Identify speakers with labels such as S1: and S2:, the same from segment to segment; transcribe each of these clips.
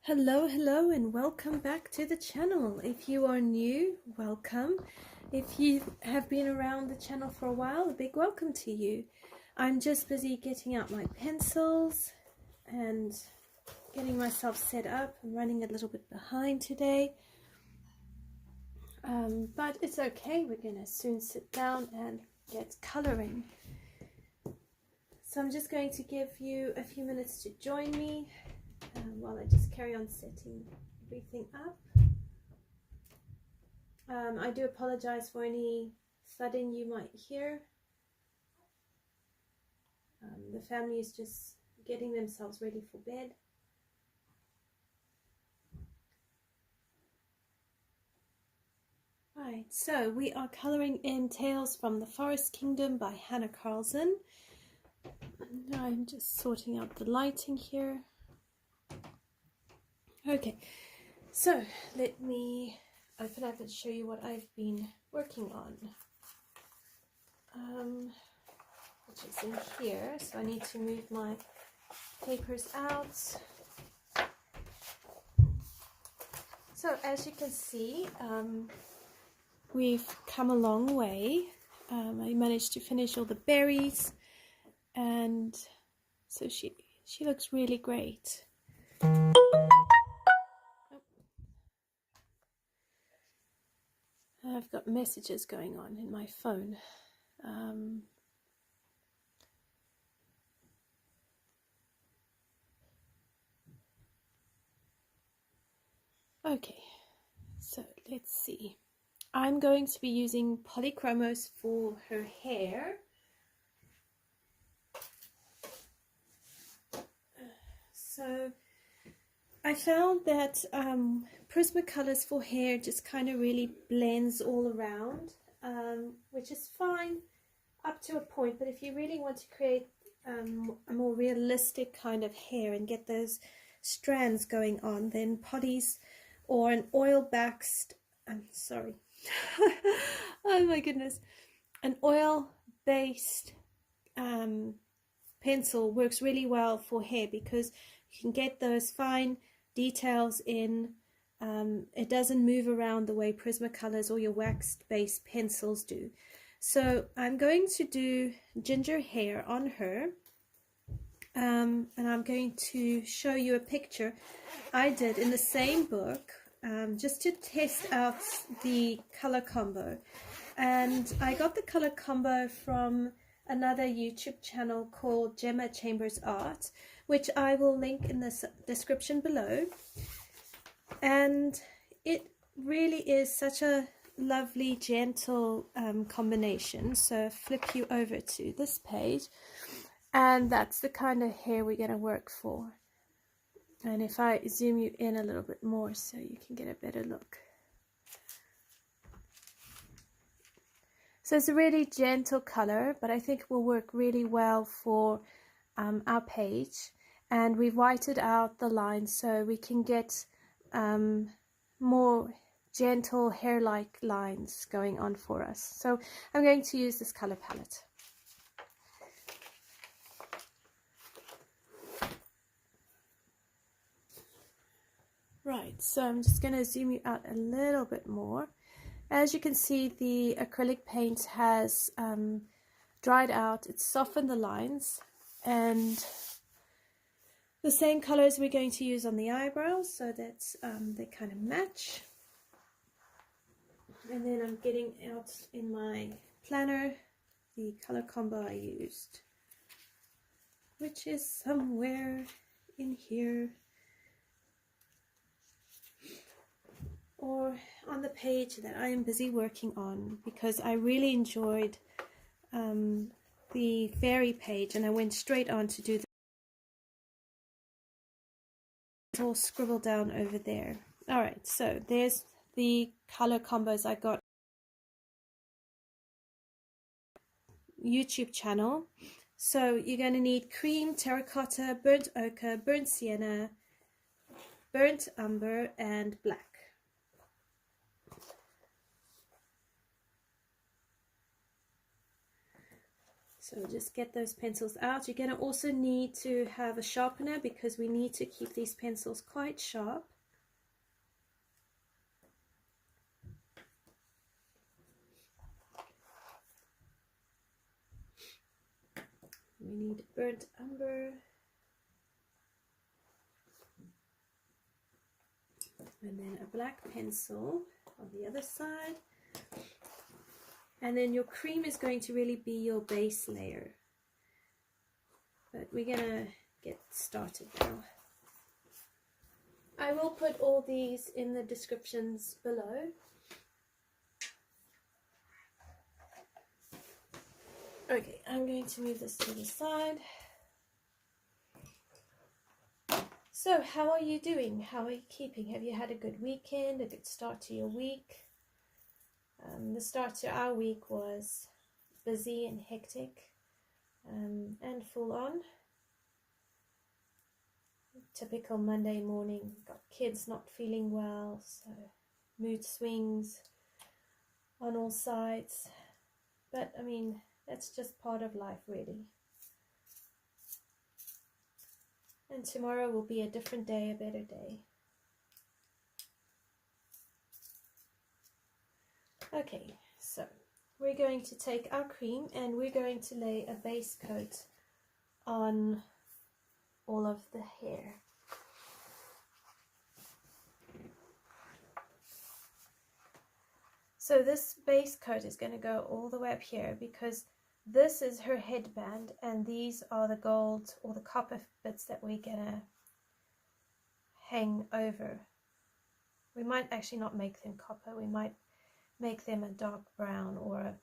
S1: Hello and welcome back to the channel. If you are new, welcome. If you have been around the channel for a while, a big welcome to you. I'm just busy getting out my pencils and getting myself set up. I'm running a little bit behind today, but it's okay. We're gonna soon sit down and get coloring. So I'm just going to give you a few minutes to join me while I just carry on setting everything up. I do apologize for any thudding you might hear. The family is just getting themselves ready for bed. Right, so we are coloring in Tales from the Forest Kingdom by Hannah Carlson. I'm just sorting out the lighting here. Okay, so let me open up and show you what I've been working on, which is in here. So I need to move my papers out. So as you can see, we've come a long way. I managed to finish all the berries, and so she looks really great. I've got messages going on in my phone. Okay, so let's see. I'm going to be using Polychromos for her hair. So I found that Prismacolors for hair just kind of really blends all around, which is fine up to a point, but if you really want to create a more realistic kind of hair and get those strands going on, then polys or an oil-based, oh my goodness, an oil-based pencil works really well for hair because you can get those fine details in. It doesn't move around the way Prismacolors or your wax-based pencils do. So I'm going to do ginger hair on her, and I'm going to show you a picture I did in the same book, just to test out the color combo. And I got the color combo from another YouTube channel called Gemma Chambers Art, which I will link in the description below. And it really is such a lovely, gentle combination. So flip you over to this page, and that's the kind of hair we're going to work for. And if I zoom you in a little bit more so you can get a better look. So it's a really gentle color, but I think it will work really well for our page. And we've whited out the lines so we can get more gentle hair-like lines going on for us. So I'm going to use this color palette. Right, so I'm just going to zoom you out a little bit more. As you can see, the acrylic paint has dried out. It's softened the lines, and the same colors we're going to use on the eyebrows so that they kind of match. And then I'm getting out in my planner the color combo I used, which is somewhere in here or on the page that I am busy working on, because I really enjoyed the fairy page and I went straight on to do the all scribbled down over there. Alright, so there's the color combos I got YouTube channel. So you're going to need cream, terracotta, burnt ochre, burnt sienna, burnt umber, and black. So just get those pencils out. You're going to also need to have a sharpener because we need to keep these pencils quite sharp. We need burnt umber. And then a black pencil on the other side. And then your cream is going to really be your base layer. But we're going to get started now. I will put all these in the descriptions below. Okay, I'm going to move this to the side. So, how are you doing? How are you keeping? Have you had a good weekend, a good start to your week? The start to our week was busy and hectic and full on. Typical Monday morning, got kids not feeling well, so mood swings on all sides. But I mean, that's just part of life, really. And tomorrow will be a different day, a better day. Okay, so we're going to take our cream and we're going to lay a base coat on all of the hair. So this base coat is going to go all the way up here because this is her headband and these are the gold or the copper bits that we're going to hang over. We might actually not make them copper, we might make them a dark brown or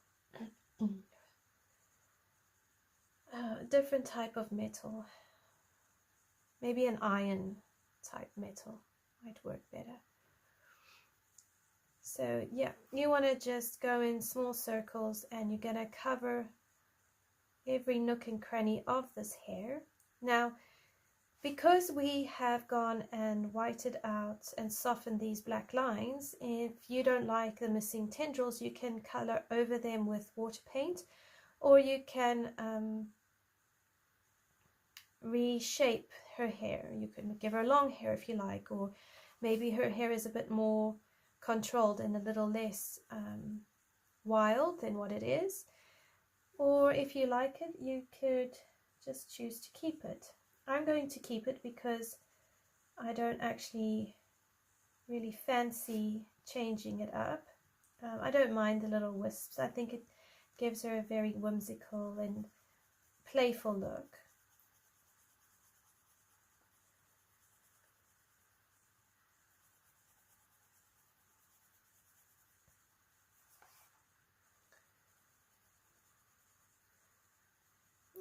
S1: a different type of metal. Maybe an iron type metal might work better. So yeah, you want to just go in small circles and you're going to cover every nook and cranny of this hair. Now, because we have gone and whited out and softened these black lines, if you don't like the missing tendrils, you can color over them with water paint, or you can reshape her hair. You can give her long hair if you like, or maybe her hair is a bit more controlled and a little less wild than what it is. Or if you like it, you could just choose to keep it. I'm going to keep it because I don't actually really fancy changing it up. I don't mind the little wisps. I think it gives her a very whimsical and playful look.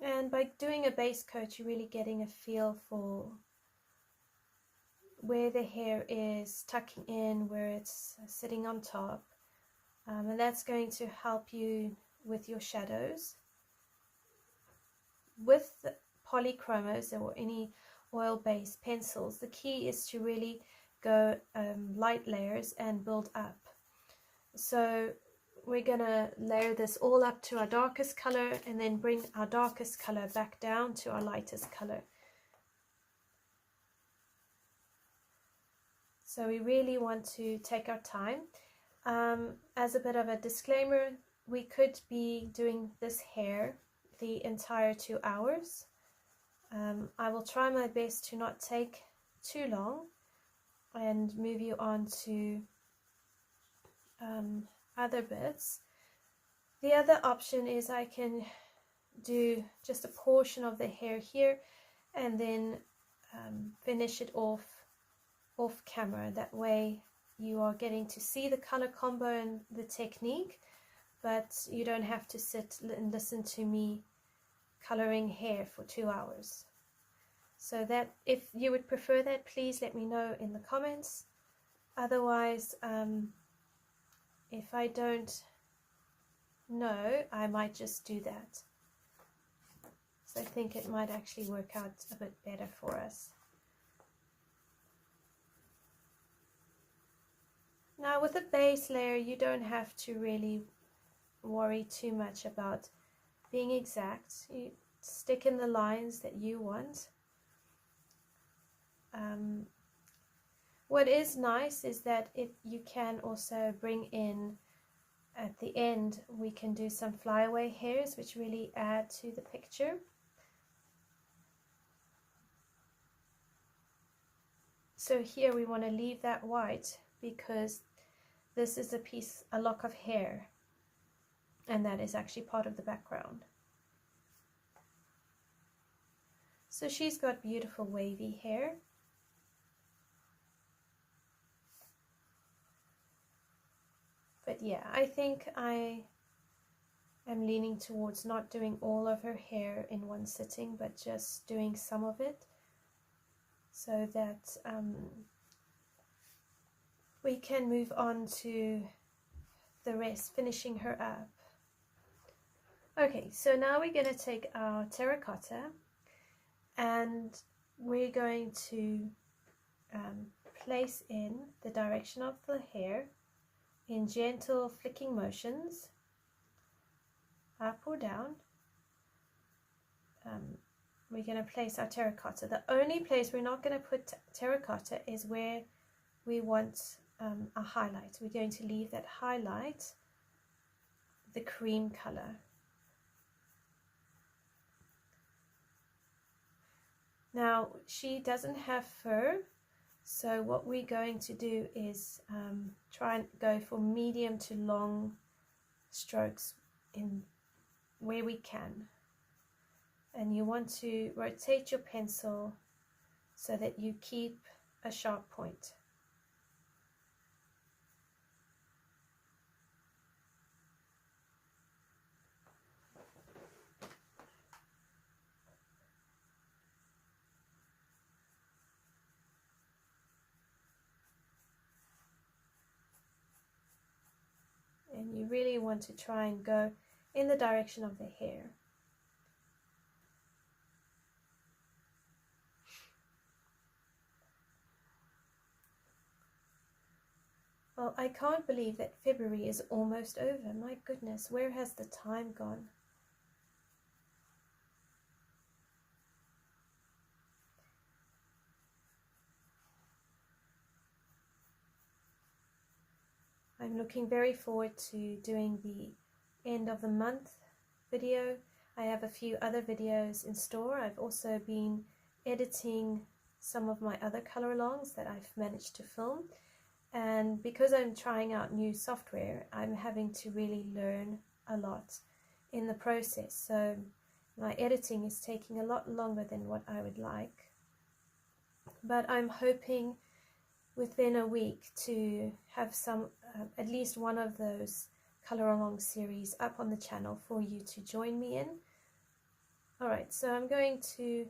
S1: And by doing a base coat, you're really getting a feel for where the hair is tucking in, where it's sitting on top. And that's going to help you with your shadows. With the Polychromos or any oil-based pencils, the key is to really go light layers and build up. So we're going to layer this all up to our darkest color and then bring our darkest color back down to our lightest color. So we really want to take our time. As a bit of a disclaimer, we could be doing this hair the entire 2 hours. I will try my best to not take too long and move you on to other bits. The other option is I can do just a portion of the hair here and then finish it off camera. That way you are getting to see the color combo and the technique, but you don't have to sit and listen to me coloring hair for 2 hours. So that if you would prefer that, please let me know in the comments. Otherwise, if I don't know, I might just do that. So I think it might actually work out a bit better for us. Now with the base layer, you don't have to really worry too much about being exact. You stick in the lines that you want. What is nice is that you can also bring in, at the end, we can do some flyaway hairs which really add to the picture. So here we want to leave that white because this is a lock of hair, and that is actually part of the background. So she's got beautiful wavy hair. But yeah, I think I am leaning towards not doing all of her hair in one sitting, but just doing some of it, so that we can move on to the rest, finishing her up. Okay, so now we're going to take our terracotta and we're going to place in the direction of the hair in gentle flicking motions, up or down. We're going to place our terracotta. The only place we're not going to put terracotta is where we want a highlight. We're going to leave that highlight the cream color. Now she doesn't have fur, so what we're going to do is try and go for medium to long strokes in where we can. And you want to rotate your pencil so that you keep a sharp point. And you really want to try and go in the direction of the hair. Well, I can't believe that February is almost over. My goodness, where has the time gone? I'm looking very forward to doing the end of the month video. I have a few other videos in store. I've also been editing some of my other color alongs that I've managed to film. And because I'm trying out new software, I'm having to really learn a lot in the process. So my editing is taking a lot longer than what I would like. But I'm hoping within a week to have some, at least one of those color along series up on the channel for you to join me in. Alright, so I'm going to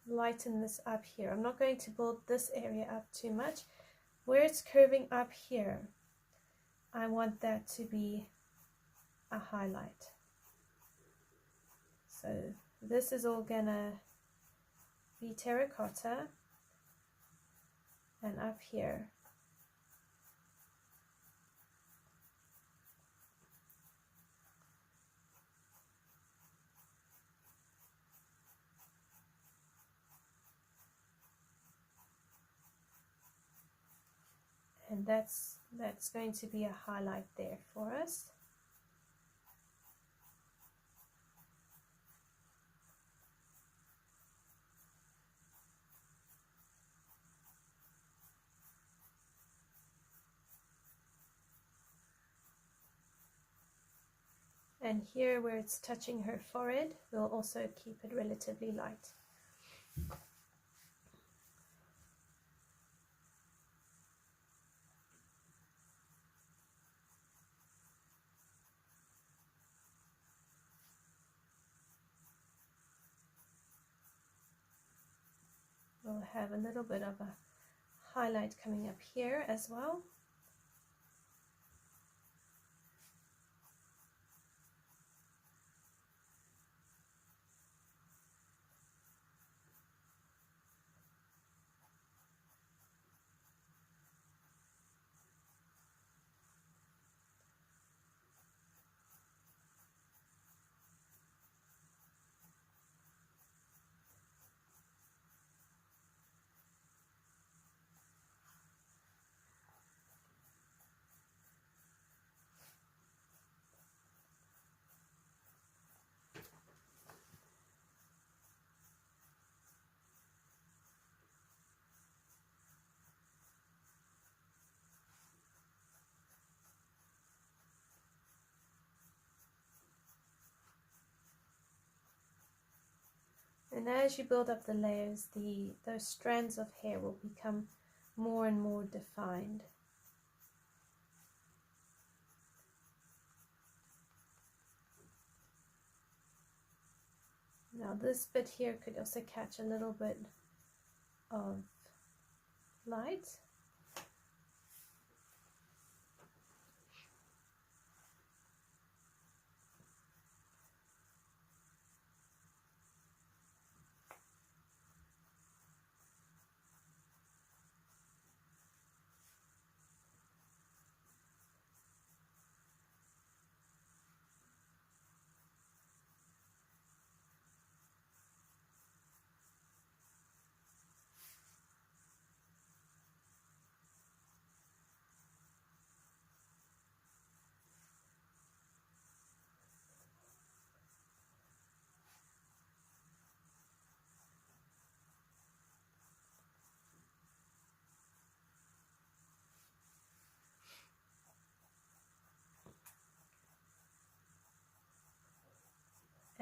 S1: lighten this up here. I'm not going to build this area up too much. Where it's curving up here, I want that to be a highlight. So this is all gonna be terracotta, and up here and that's going to be a highlight there for us. And here where it's touching her forehead, we'll also keep it relatively light. We'll have a little bit of a highlight coming up here as well. And as you build up the layers, those strands of hair will become more and more defined. Now this bit here could also catch a little bit of light.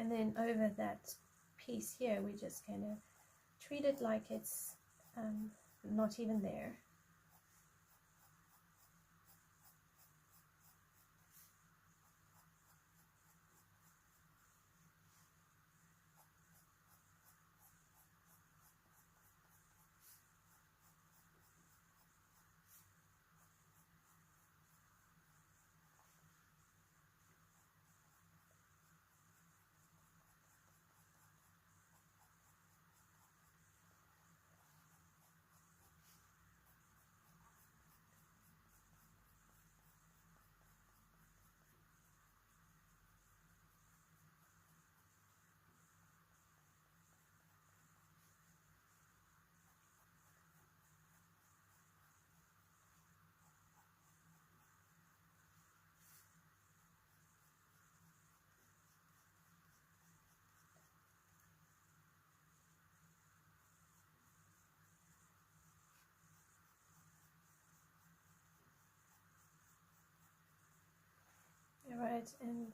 S1: And then over that piece here, we're just going to treat it like it's not even there. Alright, and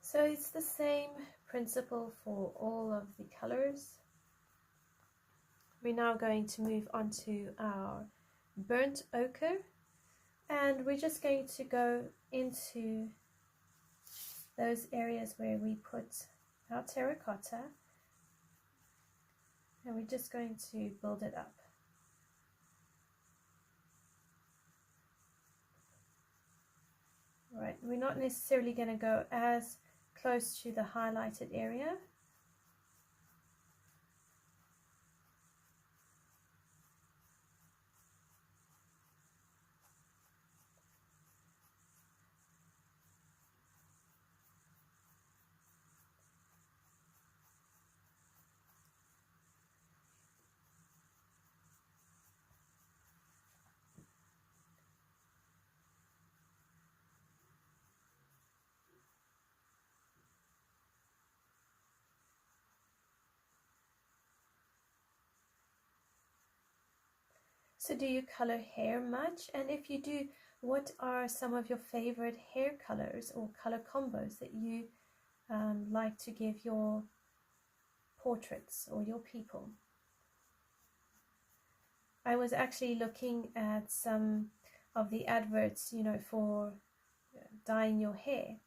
S1: so it's the same principle for all of the colors. We're now going to move on to our burnt ochre, and we're just going to go into those areas where we put our terracotta, and we're just going to build it up. Right, we're not necessarily going to go as close to the highlighted area. So do you color hair much? And if you do, what are some of your favorite hair colors or color combos that you like to give your portraits or your people? I was actually looking at some of the adverts, you know, for dyeing your hair,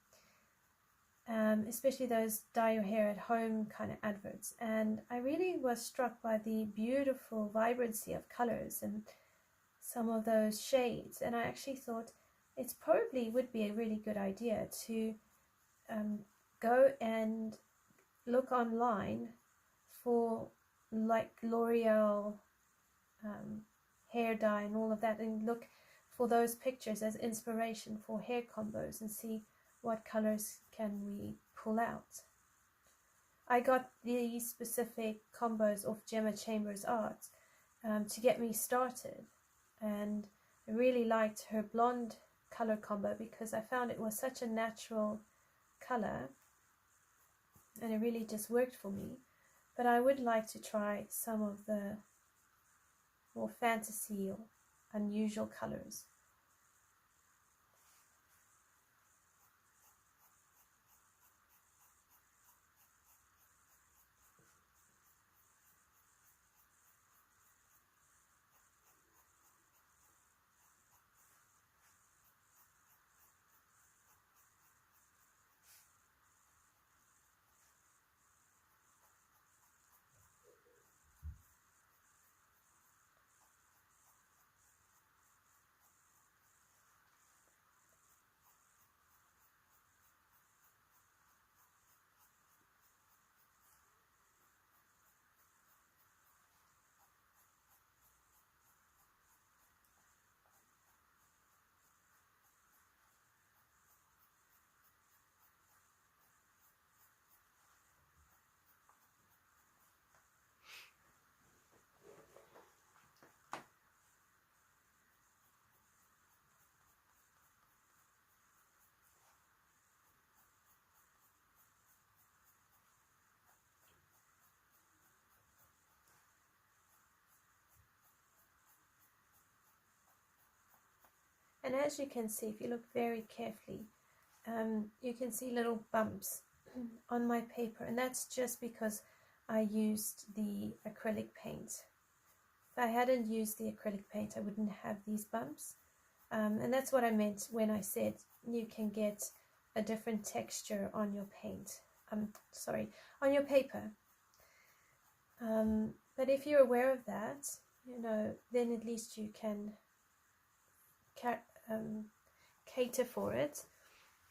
S1: especially those dye your hair at home kind of adverts, and I really was struck by the beautiful vibrancy of colors and some of those shades, and I actually thought it probably would be a really good idea to go and look online for like L'Oreal hair dye and all of that, and look for those pictures as inspiration for hair combos and see what colors can we pull out. I got these specific combos of Gemma Chambers Art to get me started, and I really liked her blonde color combo because I found it was such a natural color and it really just worked for me. But I would like to try some of the more fantasy or unusual colors. And as you can see, if you look very carefully, you can see little bumps on my paper, and that's just because I used the acrylic paint. If I hadn't used the acrylic paint, I wouldn't have these bumps. And that's what I meant when I said you can get a different texture on your paint. On your paper. But if you're aware of that, you know, then at least you can cater for it.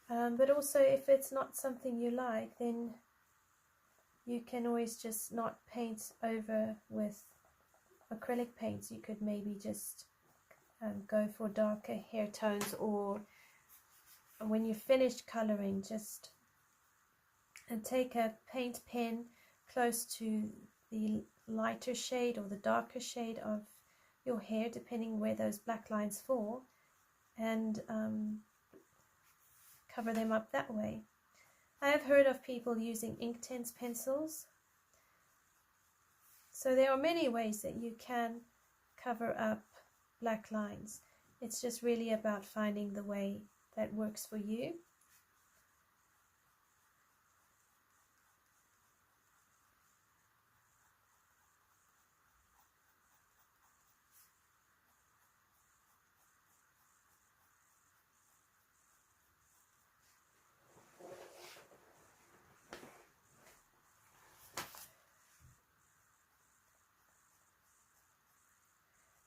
S1: But also, if it's not something you like, then you can always just not paint over with acrylic paints. You could maybe just go for darker hair tones, or when you finished coloring, just take a paint pen close to the lighter shade or the darker shade of your hair, depending where those black lines fall, and cover them up that way. I have heard of people using Inktense pencils. So there are many ways that you can cover up black lines. It's just really about finding the way that works for you.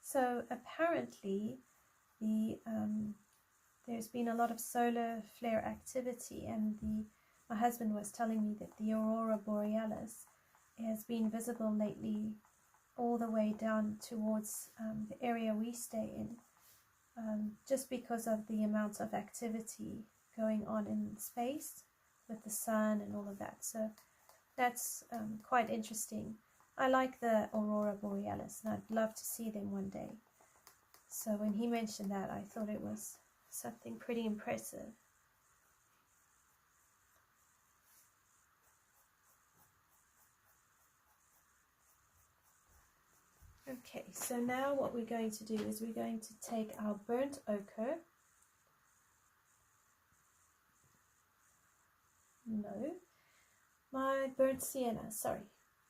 S1: So apparently there's been a lot of solar flare activity, and my husband was telling me that the aurora borealis has been visible lately all the way down towards the area we stay in, just because of the amount of activity going on in space with the sun and all of that. So that's quite interesting. I like the aurora borealis, and I'd love to see them one day. So when he mentioned that, I thought it was something pretty impressive. Okay, so now what we're going to do is we're going to take our burnt ochre. No, my burnt sienna, sorry.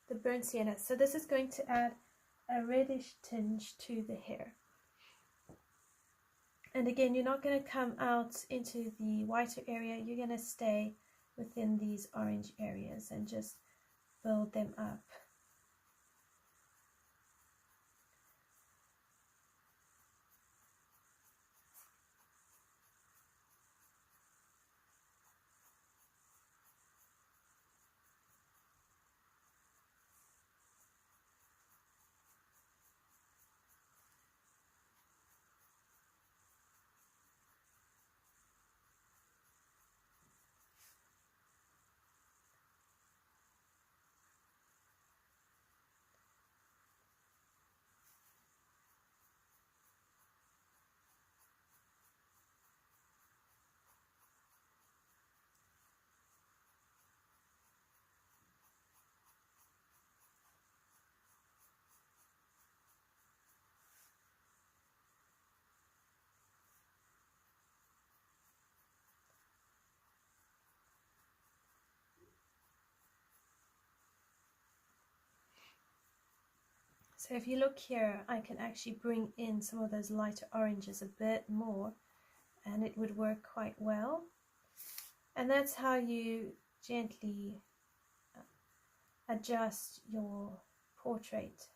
S1: The burnt sienna. So this is going to add a reddish tinge to the hair. And again, you're not going to come out into the whiter area. You're going to stay within these orange areas and just build them up. So if you look here, I can actually bring in some of those lighter oranges a bit more, and it would work quite well. And that's how you gently adjust your portrait.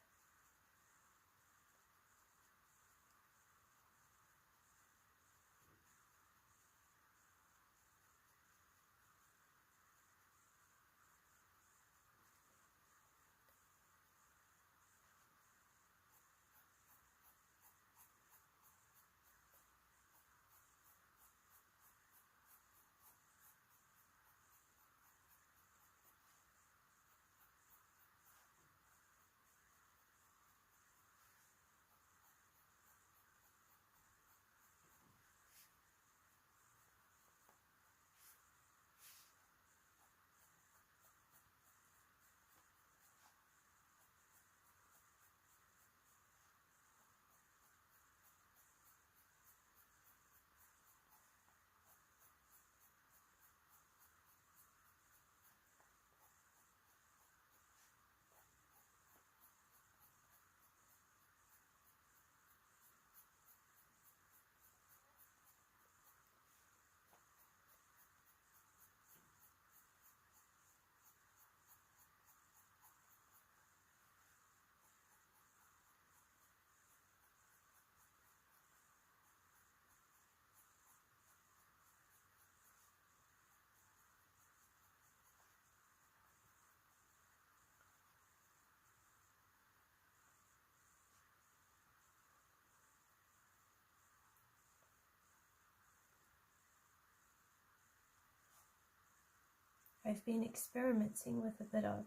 S1: I've been experimenting with a bit of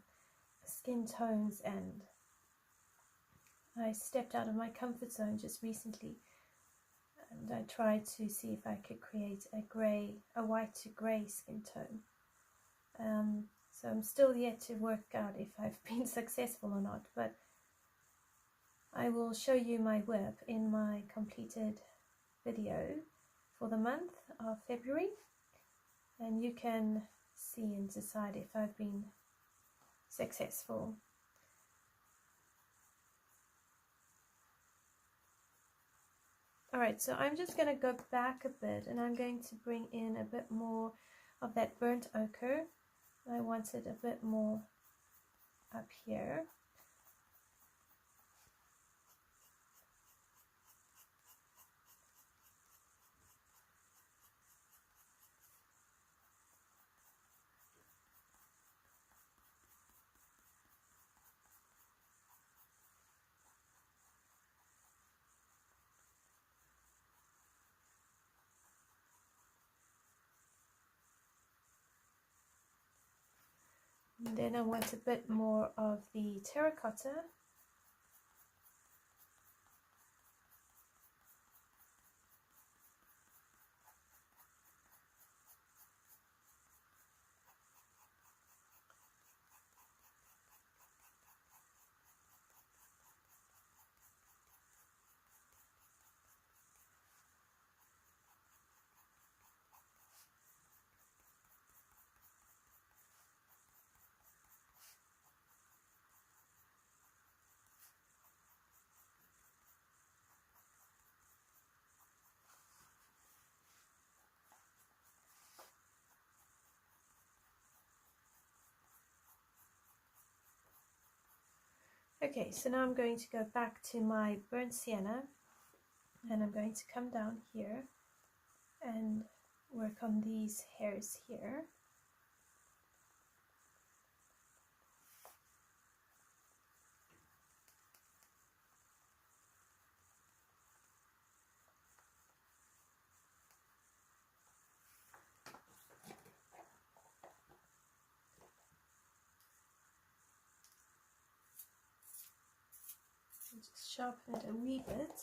S1: skin tones, and I stepped out of my comfort zone just recently, and I tried to see if I could create a white to grey skin tone. So I'm still yet to work out if I've been successful or not, but I will show you my work in my completed video for the month of February, and you can see and decide if I've been successful. Alright, so I'm just going to go back a bit, and I'm going to bring in a bit more of that burnt ochre. I wanted a bit more up here. And then I want a bit more of the terracotta. Okay, so now I'm going to go back to my burnt sienna, and I'm going to come down here and work on these hairs here. Just sharpen it a wee bit.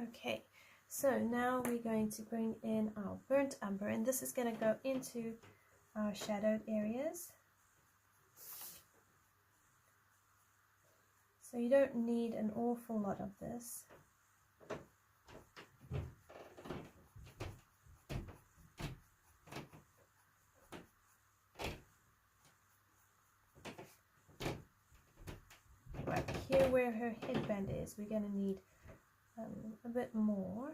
S1: Okay, so now we're going to bring in our burnt umber, and this is going to go into our shadowed areas. So you don't need an awful lot of this. Right here where her headband is, we're going to need a bit more.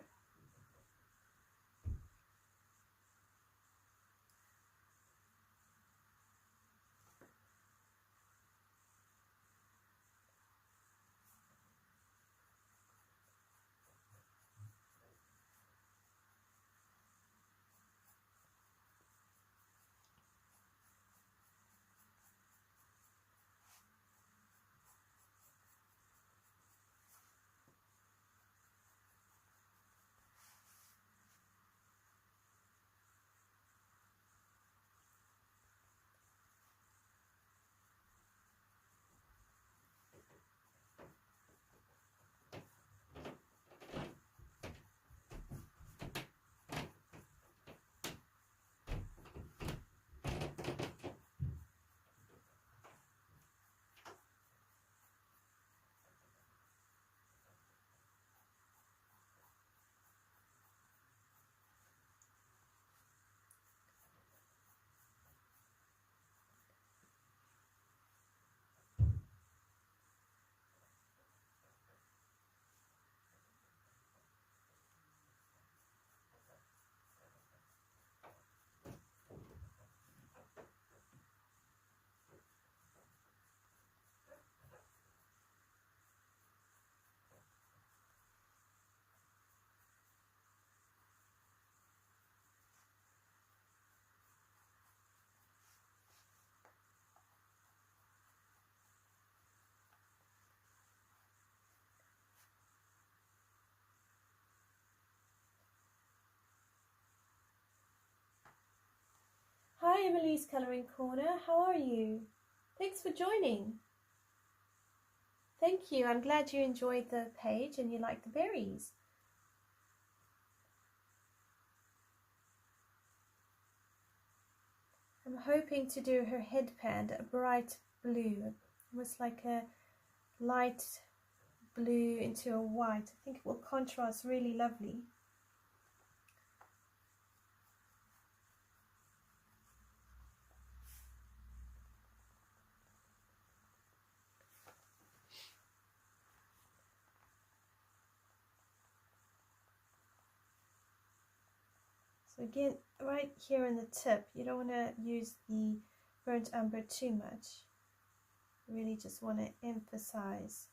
S1: Hi Emily's Colouring Corner, how are you? Thanks for joining. Thank you, I'm glad you enjoyed the page and you like the berries. I'm hoping to do her headband a bright blue. It was like a light blue into a white. I think it will contrast really lovely. So again, right here in the tip, you don't want to use the burnt umber too much. You really just want to emphasize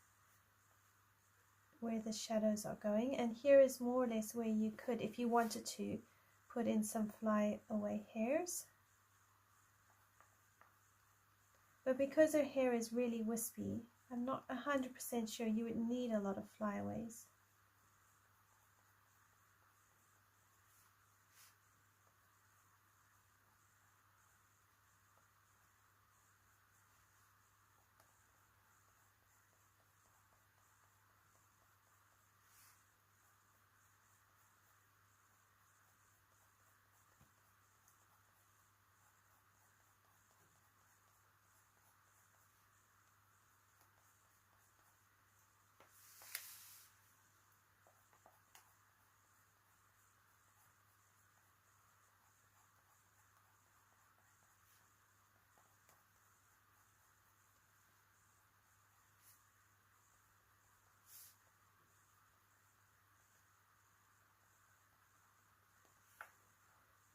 S1: where the shadows are going, and here is more or less where you could, if you wanted to, put in some fly away hairs. But because her hair is really wispy, I'm not 100% sure you would need a lot of flyaways.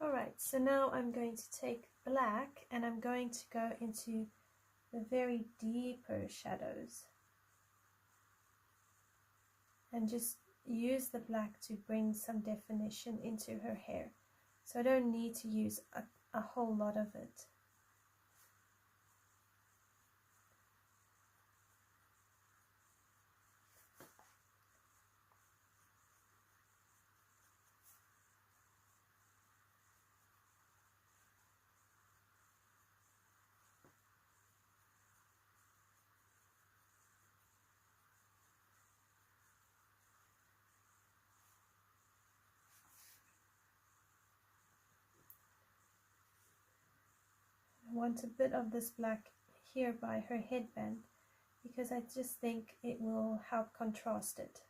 S1: Alright, so now I'm going to take black and I'm going to go into the very deeper shadows and just use the black to bring some definition into her hair. So I don't need to use a whole lot of it. I want a bit of this black here by her headband because I just think it will help contrast it.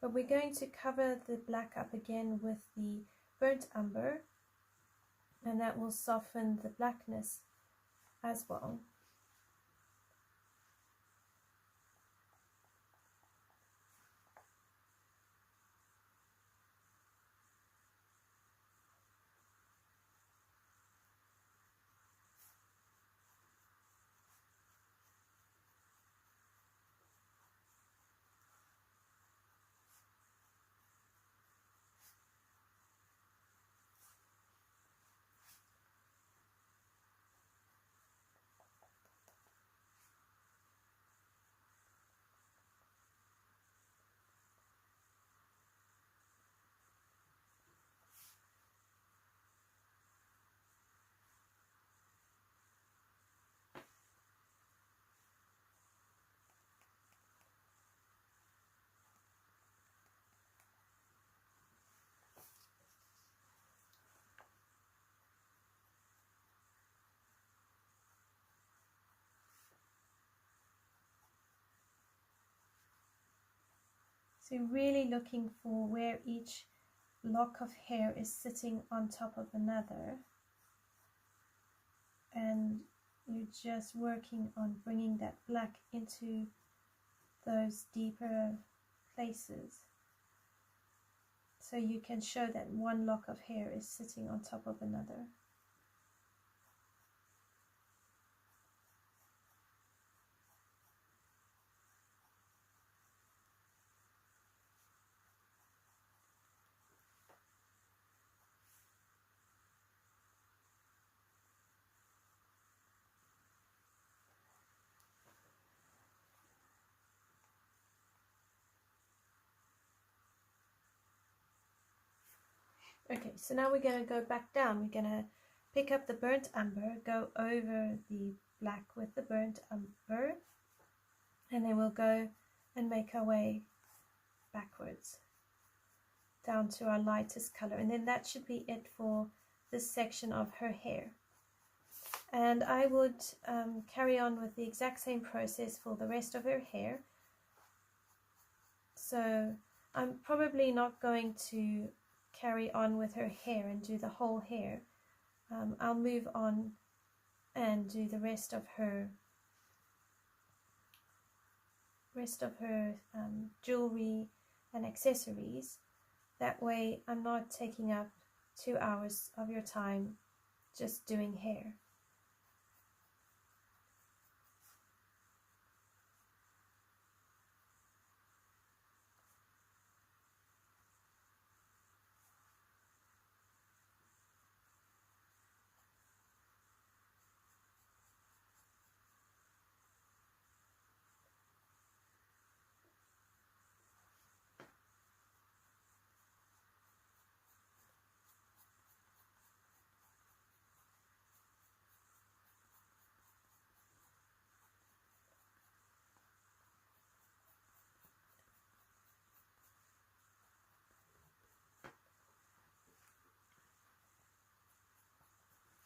S1: But we're going to cover the black up again with the burnt umber, and that will soften the blackness as well. So really looking for where each lock of hair is sitting on top of another, and you're just working on bringing that black into those deeper places so you can show that one lock of hair is sitting on top of another. Okay, so now we're going to go back down. We're going to pick up the burnt umber, go over the black with the burnt umber, and then we'll go and make our way backwards down to our lightest color, and then that should be it for this section of her hair. And I would carry on with the exact same process for the rest of her hair. So I'm probably not going to carry on with her hair and do the whole hair. I'll move on and do the rest of her jewelry and accessories. That way I'm not taking up 2 hours of your time just doing hair.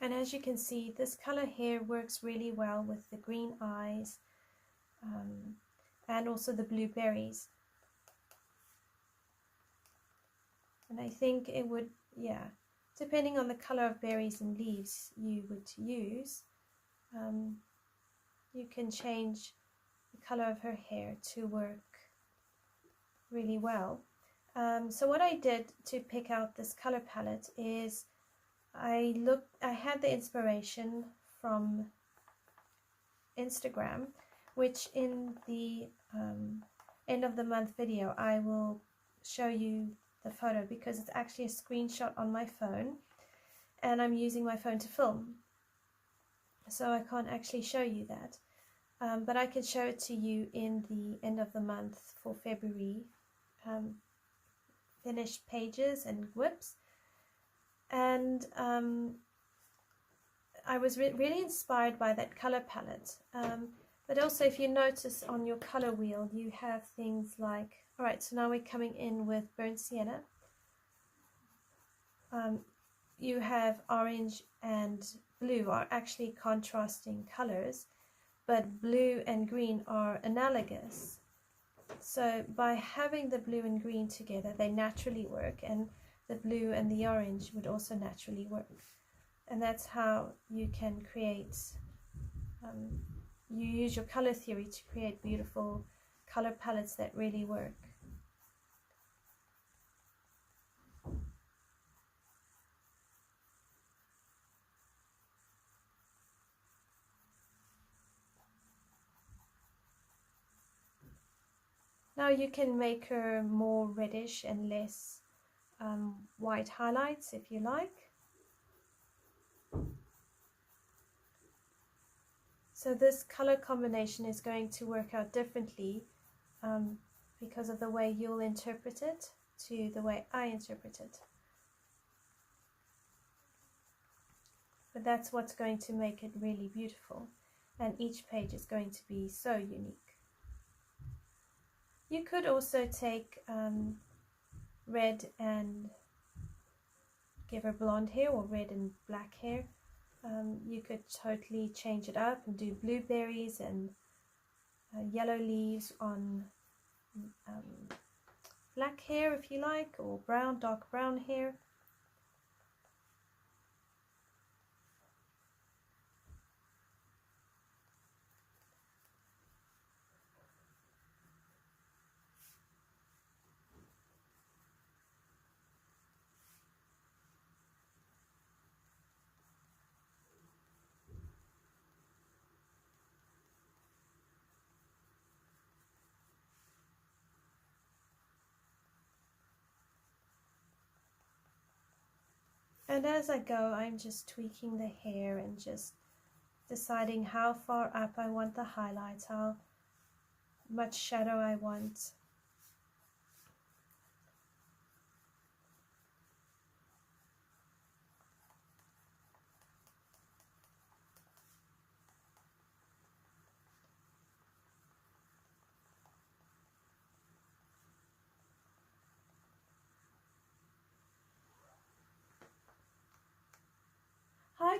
S1: And as you can see, this color here works really well with the green eyes and also the blueberries. And I think it would, yeah, depending on the color of berries and leaves you would use, you can change the color of her hair to work really well. So what I did to pick out this color palette is I had the inspiration from Instagram, which in the end of the month video I will show you the photo, because it's actually a screenshot on my phone and I'm using my phone to film, so I can't actually show you that, but I can show it to you in the end of the month for February, finished pages and whips. And I was really inspired by that color palette, but also if you notice on your color wheel you have things like, alright, so now we're coming in with burnt sienna. You have orange and blue are actually contrasting colors, but blue and green are analogous. So by having the blue and green together, they naturally work, and the blue and the orange would also naturally work. And that's how you can create, you use your color theory to create beautiful color palettes that really work. Now you can make her more reddish and less white highlights if you like. So this color combination is going to work out differently because of the way you'll interpret it to the way I interpret it. But that's what's going to make it really beautiful, and each page is going to be so unique. You could also take red and give her blonde hair, or red and black hair. You could totally change it up and do blueberries and yellow leaves on black hair if you like, or brown, dark brown hair. And as I go, I'm just tweaking the hair and just deciding how far up I want the highlights, how much shadow I want.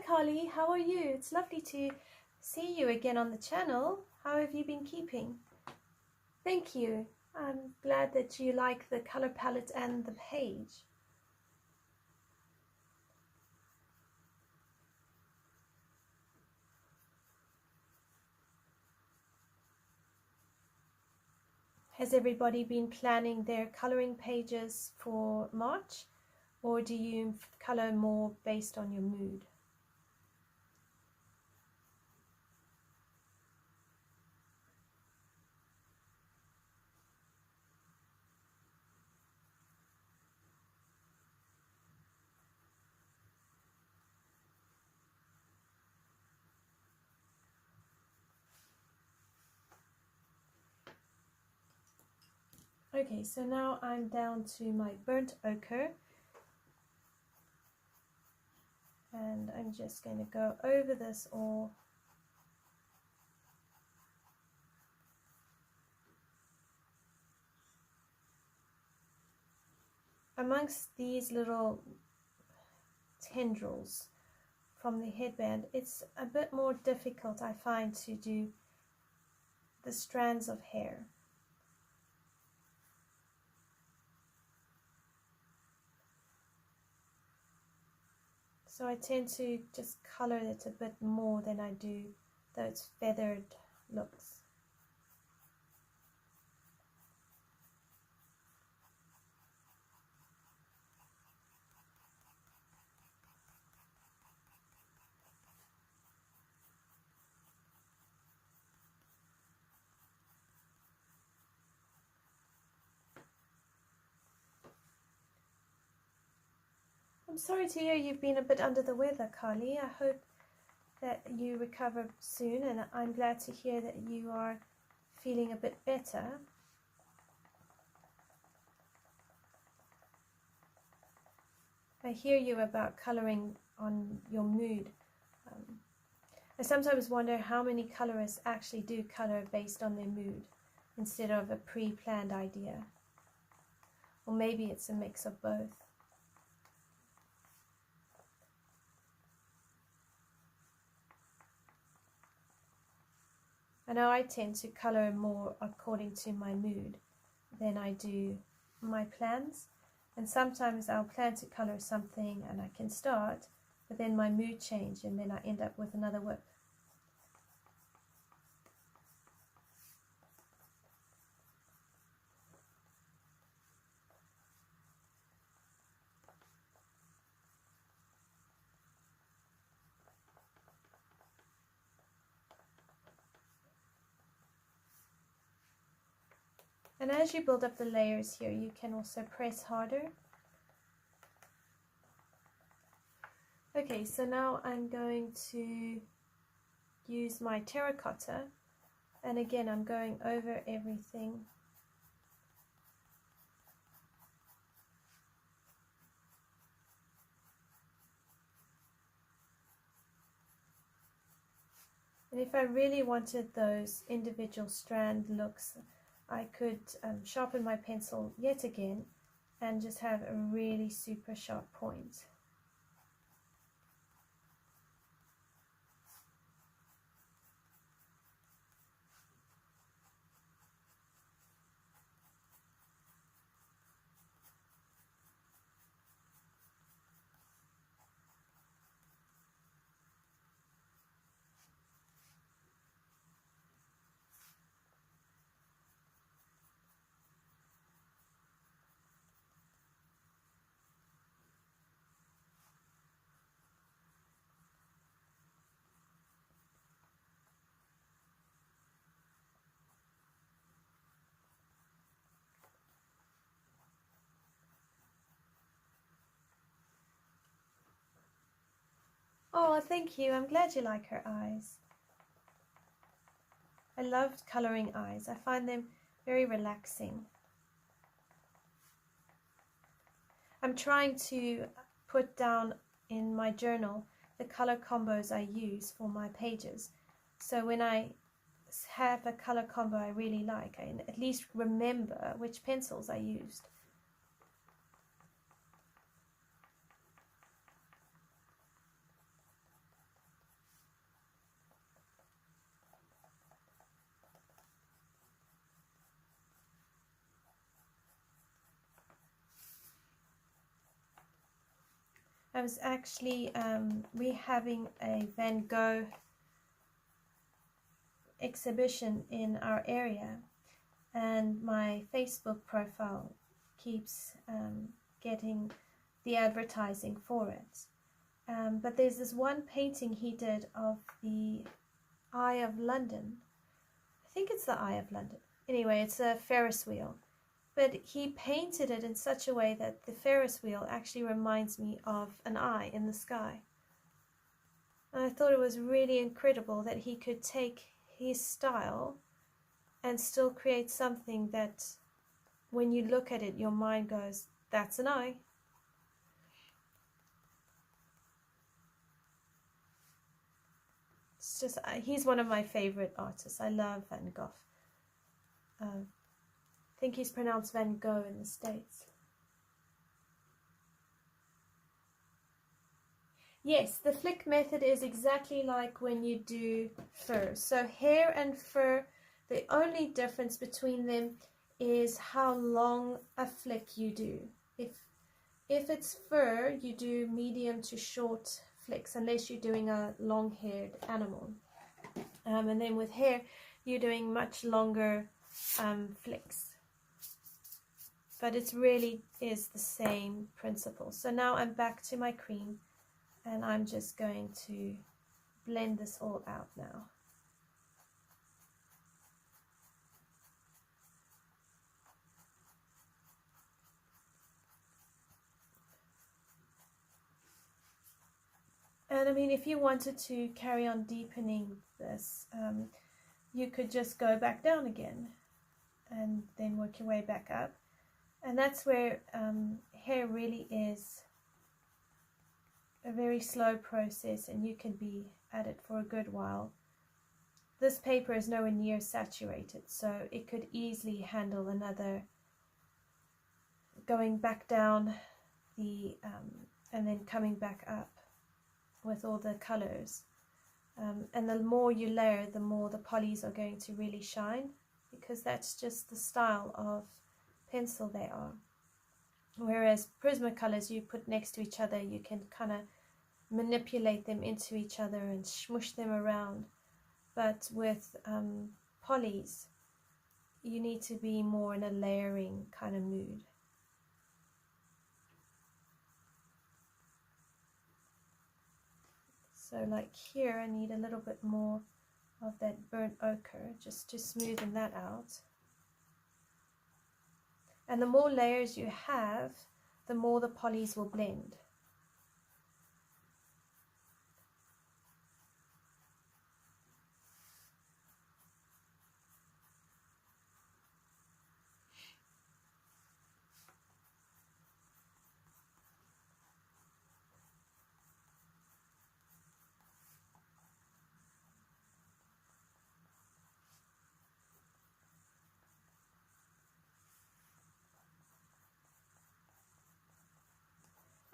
S1: Carly, how are you? It's lovely to see you again on the channel. How have you been keeping? Thank you. I'm glad that you like the color palette and the page. Has everybody been planning their coloring pages for March, or do you color more based on your mood? Okay, so now I'm down to my Burnt Ochre, and I'm just going to go over this all. Amongst these little tendrils from the headband, it's a bit more difficult, I find, to do the strands of hair. So I tend to just color it a bit more than I do those feathered looks. I'm sorry to hear you've been a bit under the weather, Carly. I hope that you recover soon, and I'm glad to hear that you are feeling a bit better. I hear you about coloring on your mood. I sometimes wonder how many colorists actually do color based on their mood instead of a pre-planned idea. Or maybe it's a mix of both. I know I tend to color more according to my mood than I do my plans, and sometimes I'll plan to color something and I can start, but then my mood changes and then I end up with another whip. And as you build up the layers here, you can also press harder. Okay, so now I'm going to use my terracotta, and again I'm going over everything. And if I really wanted those individual strand looks, I could sharpen my pencil yet again and just have a really super sharp point. Oh, thank you. I'm glad you like her eyes. I loved coloring eyes. I find them very relaxing. I'm trying to put down in my journal the color combos I use for my pages. So when I have a color combo I really like, I at least remember which pencils I used. I was actually we're having a Van Gogh exhibition in our area, and my Facebook profile keeps getting the advertising for it. But there's this one painting he did of the Eye of London. I think it's the Eye of London. Anyway, it's a Ferris wheel. But he painted it in such a way that the Ferris wheel actually reminds me of an eye in the sky. And I thought it was really incredible that he could take his style and still create something that when you look at it, your mind goes, that's an eye. It's just, he's one of my favorite artists. I love Van Gogh. I think he's pronounced Van Gogh in the States. Yes, the flick method is exactly like when you do fur. So hair and fur, the only difference between them is how long a flick you do. If it's fur, you do medium to short flicks, unless you're doing a long-haired animal. And then with hair, you're doing much longer flicks. But it really is the same principle. So now I'm back to my cream, and I'm just going to blend this all out now. And I mean, if you wanted to carry on deepening this, you could just go back down again and then work your way back up. And that's where hair really is a very slow process, and you can be at it for a good while. This paper is nowhere near saturated, so it could easily handle another going back down the and then coming back up with all the colors. And the more you layer, the more the polys are going to really shine, because that's just the style of pencil they are. Whereas Prismacolors you put next to each other, you can kind of manipulate them into each other and smush them around. But with polys, you need to be more in a layering kind of mood. So like here, I need a little bit more of that burnt ochre just to smoothen that out. And the more layers you have, the more the polys will blend.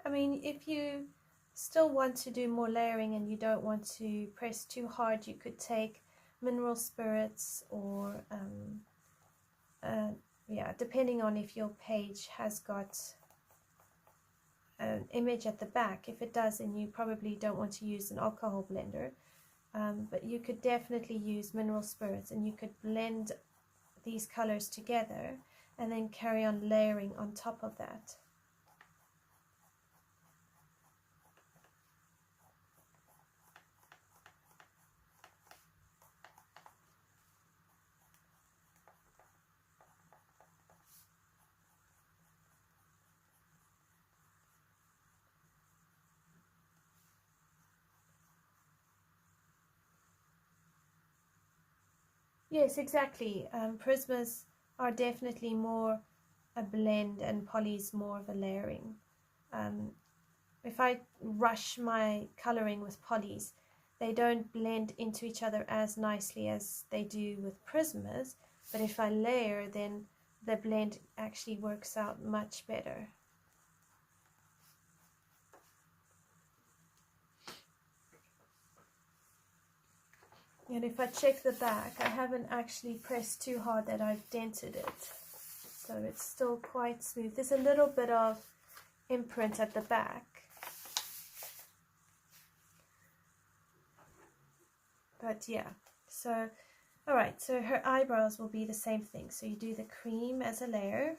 S1: I mean, if you still want to do more layering and you don't want to press too hard, you could take mineral spirits, or yeah, depending on if your page has got an image at the back. If it does, then you probably don't want to use an alcohol blender, but you could definitely use mineral spirits, and you could blend these colors together and then carry on layering on top of that. Yes, exactly. Prismas are definitely more a blend, and polys more of a layering. If I rush my coloring with polys, they don't blend into each other as nicely as they do with Prismas, but if I layer, then the blend actually works out much better. And if I check the back, I haven't actually pressed too hard that I've dented it. So it's still quite smooth. There's a little bit of imprint at the back, But yeah, so alright, so her eyebrows will be the same thing. So you do the cream as a layer.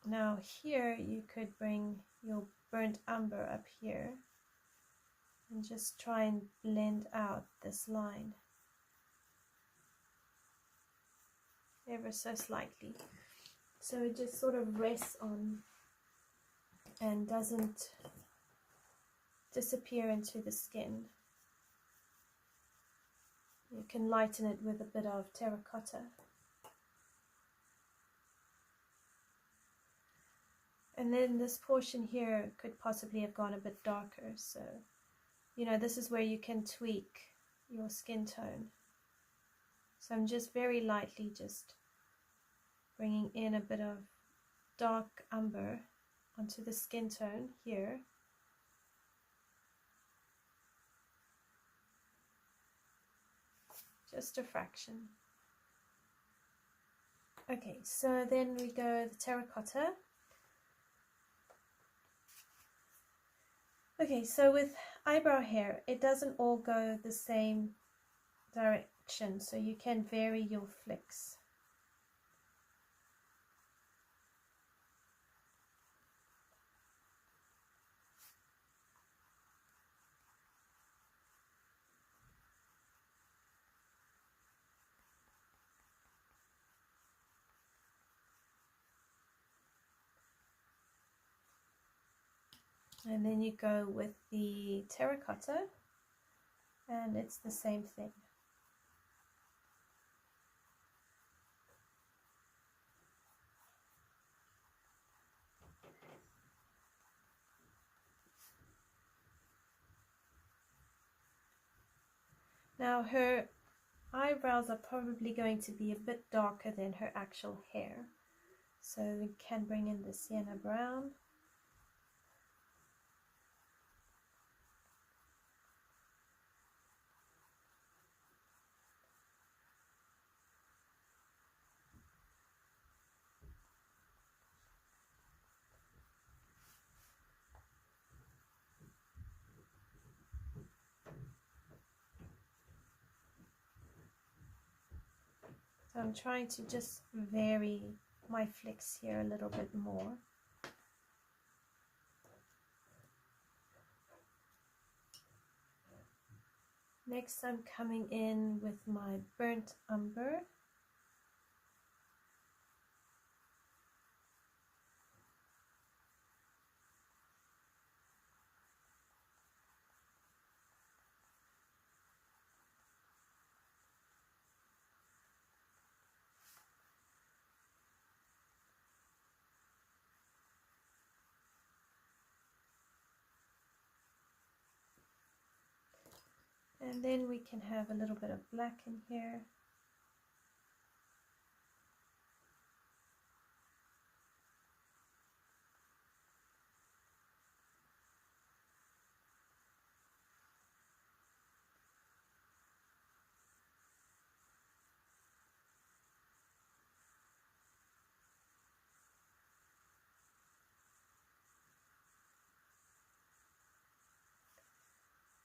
S1: Now here you could bring your burnt umber up here and just try and blend out this line ever so slightly, so it just sort of rests on and doesn't disappear into the skin. You can lighten it with a bit of terracotta. And then this portion here could possibly have gone a bit darker, so you know, this is where you can tweak your skin tone. So I'm just very lightly just bringing in a bit of dark umber onto the skin tone here. Just a fraction. Okay, so then we go the terracotta. Okay, so with eyebrow hair, it doesn't all go the same direction, so you can vary your flicks. And then you go with the terracotta, and it's the same thing. Now her eyebrows are probably going to be a bit darker than her actual hair, so we can bring in the Sienna Brown. So I'm trying to just vary my flicks here a little bit more. Next I'm coming in with my burnt umber. And then we can have a little bit of black in here.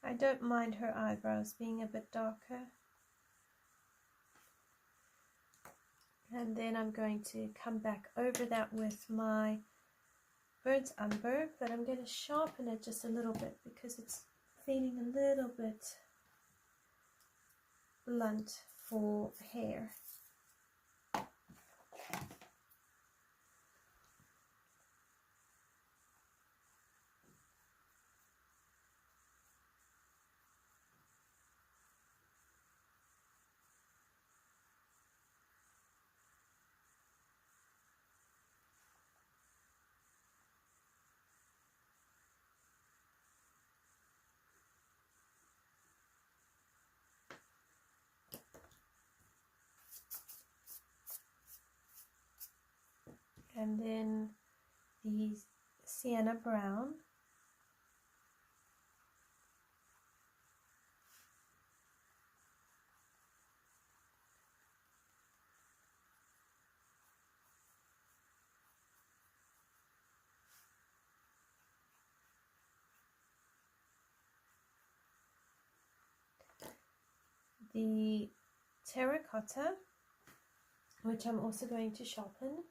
S1: I don't mind her eyebrows being a bit darker. And then I'm going to come back over that with my burnt umber, but I'm going to sharpen it just a little bit because it's feeling a little bit blunt for hair. And then the Sienna Brown. the Terracotta, which I'm also going to sharpen.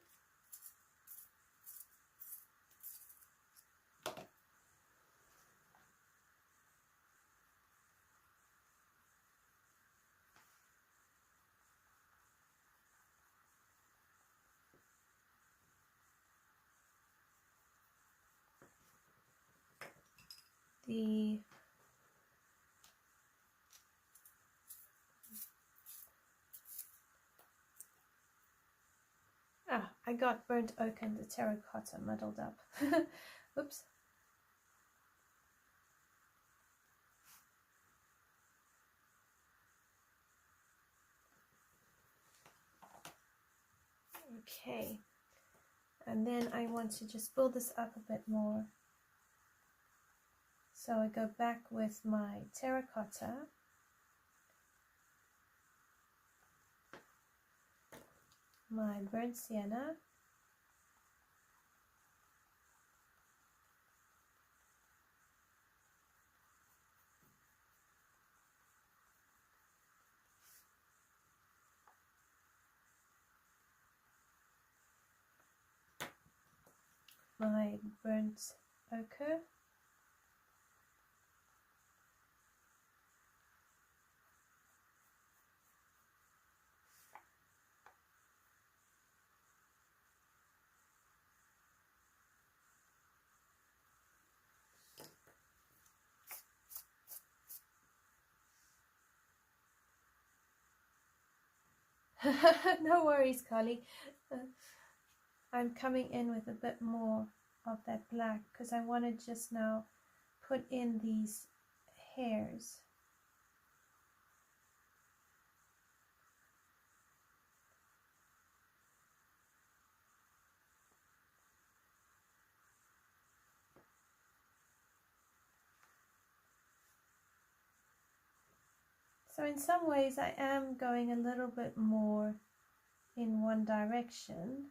S1: I got Burnt Ochre and the Terracotta muddled up. Oops. Okay, and then I want to just build this up a bit more. So I go back with my Terracotta, my burnt sienna, my burnt ochre, no worries, Carly. I'm coming in with a bit more of that black because I want to just now put in these hairs. So in some ways I am going a little bit more in one direction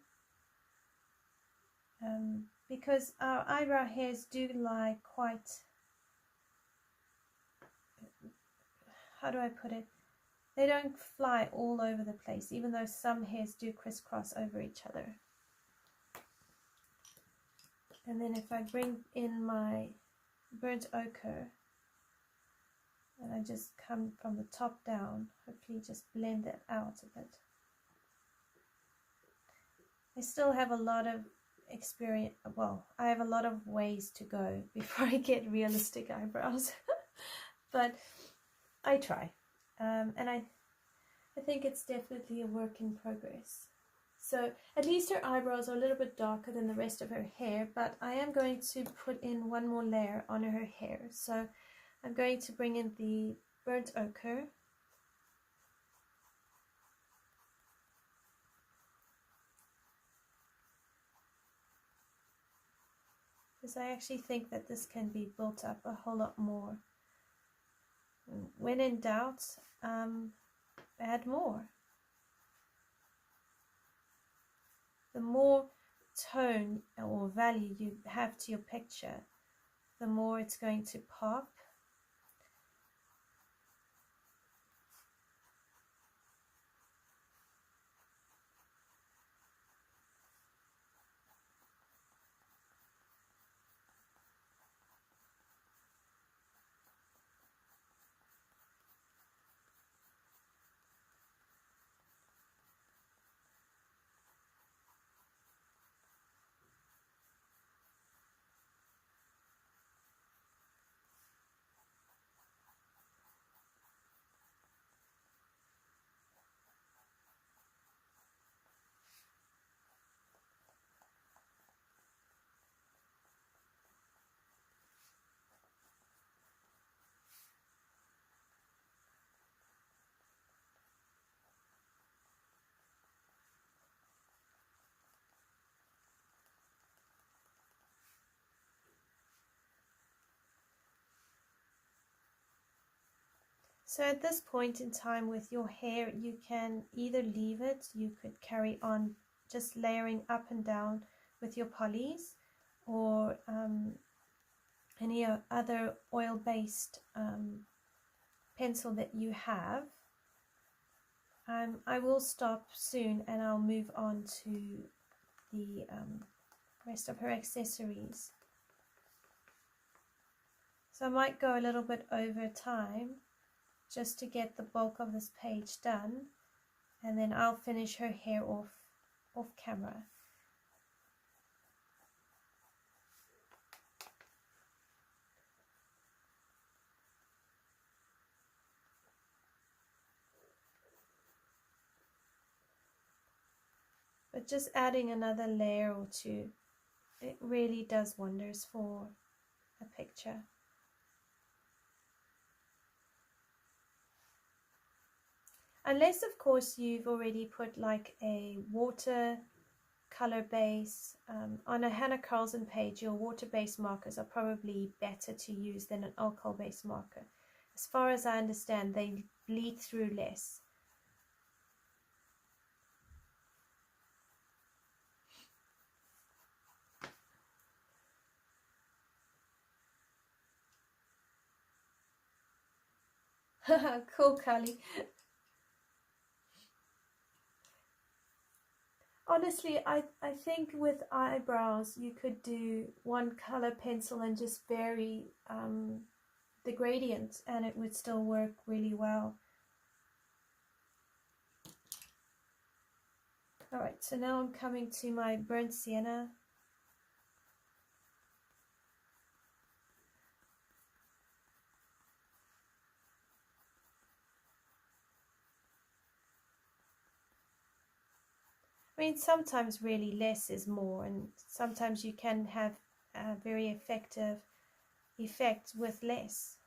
S1: because our eyebrow hairs do lie quite, how do I put it? They don't fly all over the place, even though some hairs do crisscross over each other. And then if I bring in my burnt ochre, and I just come from the top down, hopefully just blend that out a bit. I still have a lot of experience, well, I have a lot of ways to go before I get realistic eyebrows, but I try, and I think it's definitely a work in progress. So at least her eyebrows are a little bit darker than the rest of her hair, but I am going to put in one more layer on her hair. So I'm going to bring in the burnt ochre, because I actually think that this can be built up a whole lot more. When in doubt, add more. The more tone or value you have to your picture, the more it's going to pop. So at this point in time with your hair, you can either leave it, you could carry on just layering up and down with your polys, or any other oil-based pencil that you have. I will stop soon and I'll move on to the rest of her accessories. So I might go a little bit over time just to get the bulk of this page done, and then I'll finish her hair off camera. But just adding another layer or two, it really does wonders for a picture. Unless, of course, you've already put like a watercolor base. On a Hannah Carlson page, your water-based markers are probably better to use than an alcohol-based marker. As far as I understand, they bleed through less. Cool, Kali. Honestly, I think with eyebrows you could do one color pencil and just vary the gradient, and it would still work really well. Alright, so now I'm coming to my burnt sienna. I mean, sometimes really less is more, and sometimes you can have a very effective effect with less.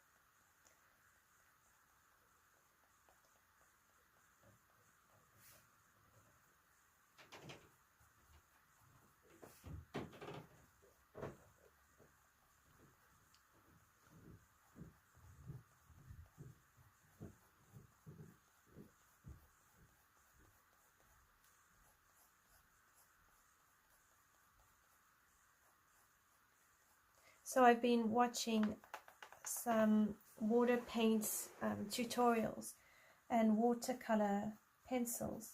S1: So I've been watching some water paints tutorials and watercolor pencils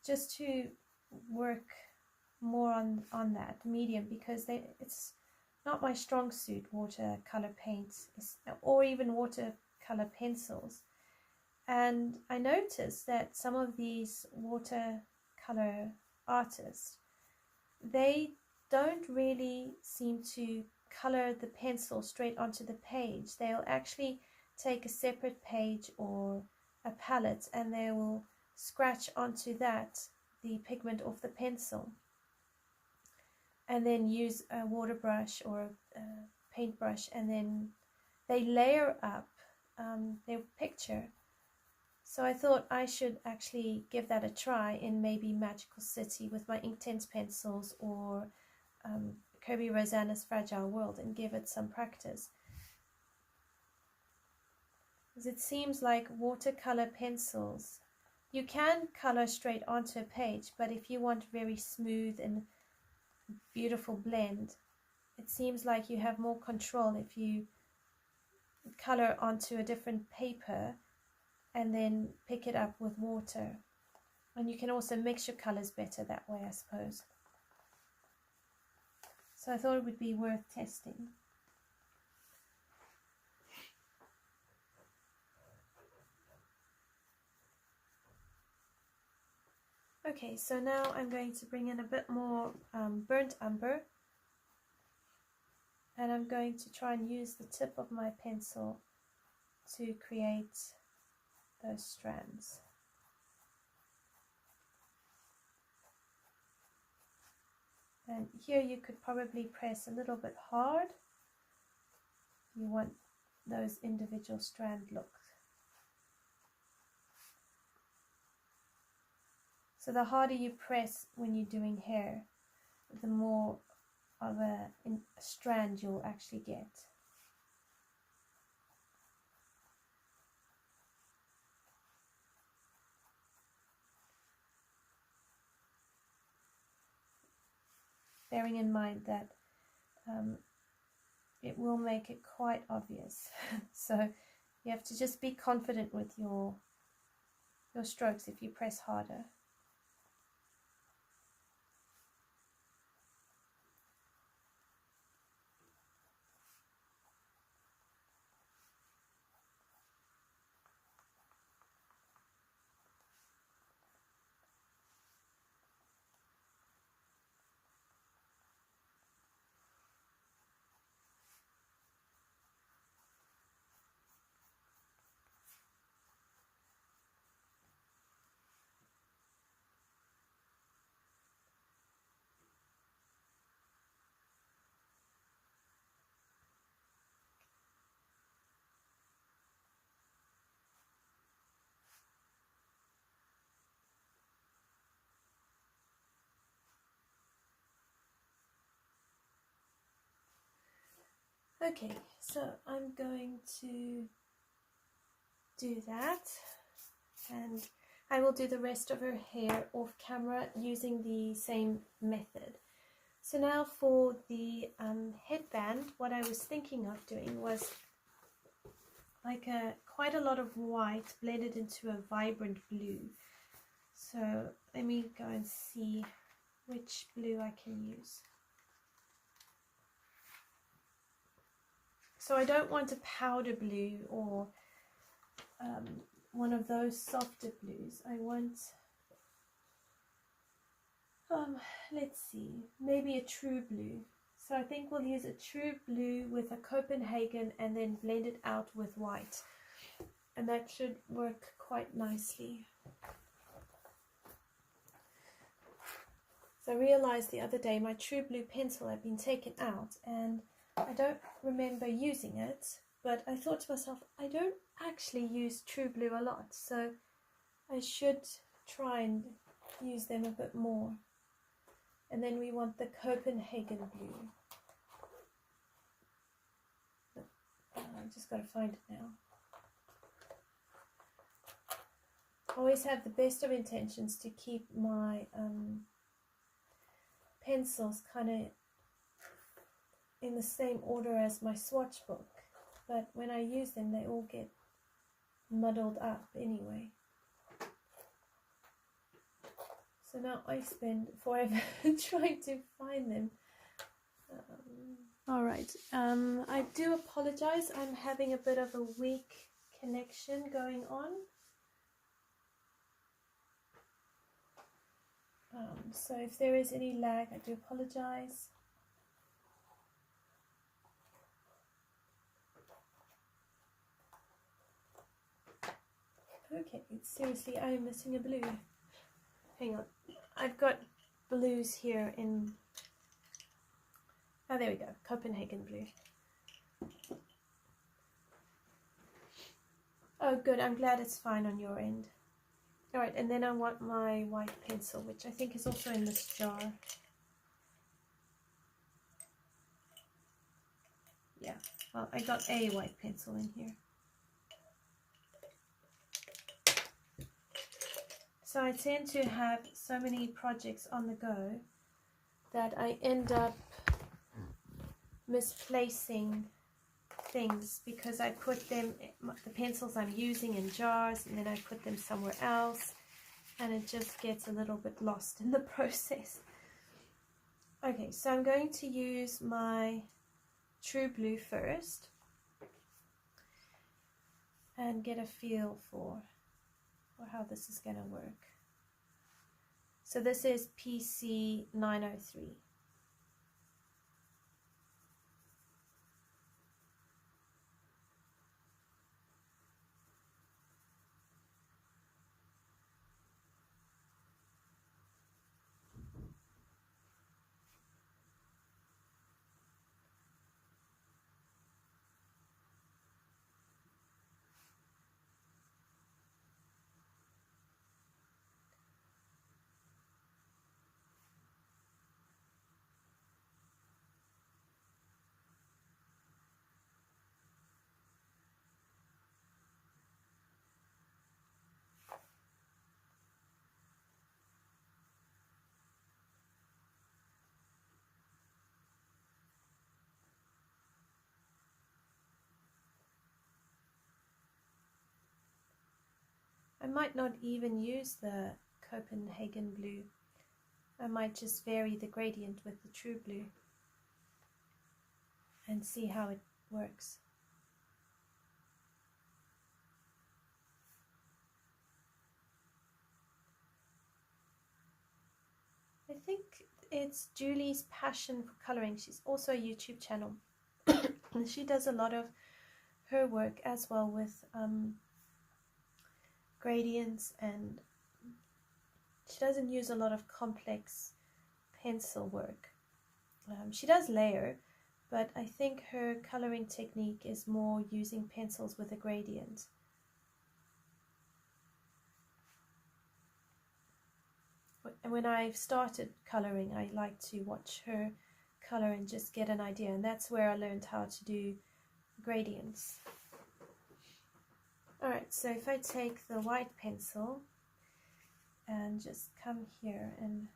S1: just to work more on that medium, because it's not my strong suit, watercolor paints or even watercolor pencils. And I noticed that some of these watercolor artists, they don't really seem to color the pencil straight onto the page. They'll actually take a separate page or a palette and they will scratch onto that the pigment off the pencil, and then use a water brush or a paintbrush, and then they layer up their picture. So I thought I should actually give that a try in maybe Magical City with my Inktense pencils, or Kirby Rosanna's Fragile World, and give it some practice. Because it seems like watercolor pencils, you can color straight onto a page, but if you want very smooth and beautiful blend, it seems like you have more control if you color onto a different paper and then pick it up with water. And you can also mix your colors better that way, I suppose. So I thought it would be worth testing. Okay, so now I'm going to bring in a bit more burnt umber, and I'm going to try and use the tip of my pencil to create those strands. And here you could probably press a little bit hard. You want those individual strand looks. So the harder you press when you're doing hair, the more of a strand you'll actually get. Bearing in mind that it will make it quite obvious. So you have to just be confident with your your strokes if you press harder. Okay, so I'm going to do that, and I will do the rest of her hair off camera using the same method. So now for the headband, what I was thinking of doing was like quite a lot of white blended into a vibrant blue. So let me go and see which blue I can use. So I don't want a powder blue or one of those softer blues. I want, let's see, maybe a true blue. So I think we'll use a true blue with a Copenhagen and then blend it out with white. And that should work quite nicely. So I realized the other day my true blue pencil had been taken out and I don't remember using it, but I thought to myself, I don't actually use true blue a lot, so I should try and use them a bit more. And then we want the Copenhagen blue. I just got to find it now. I always have the best of intentions to keep my pencils kind of in the same order as my swatch book, but when I use them they all get muddled up anyway. So now I spend forever trying to find them. Alright, I do apologize, I'm having a bit of a weak connection going on. So if there is any lag, I do apologize. Okay, seriously, I am missing a blue. Hang on, I've got blues here in... Oh, there we go, Copenhagen blue. Oh, good, I'm glad it's fine on your end. Alright, and then I want my white pencil, which I think is also in this jar. Yeah, well, I got a white pencil in here. So I tend to have so many projects on the go that I end up misplacing things because I put them, the pencils I'm using, in jars, and then I put them somewhere else, and it just gets a little bit lost in the process. Okay, so I'm going to use my true blue first and get a feel for how this is going to work. So this is PC903. I might not even use the Copenhagen blue. I might just vary the gradient with the true blue and see how it works. I think it's Julie's passion for coloring. She's also a YouTube channel. She does a lot of her work as well with gradients, and she doesn't use a lot of complex pencil work. She does layer, but I think her coloring technique is more using pencils with a gradient. And when I've started coloring, I like to watch her color and just get an idea, and that's where I learned how to do gradients. Alright, so if I take the white pencil and just come here and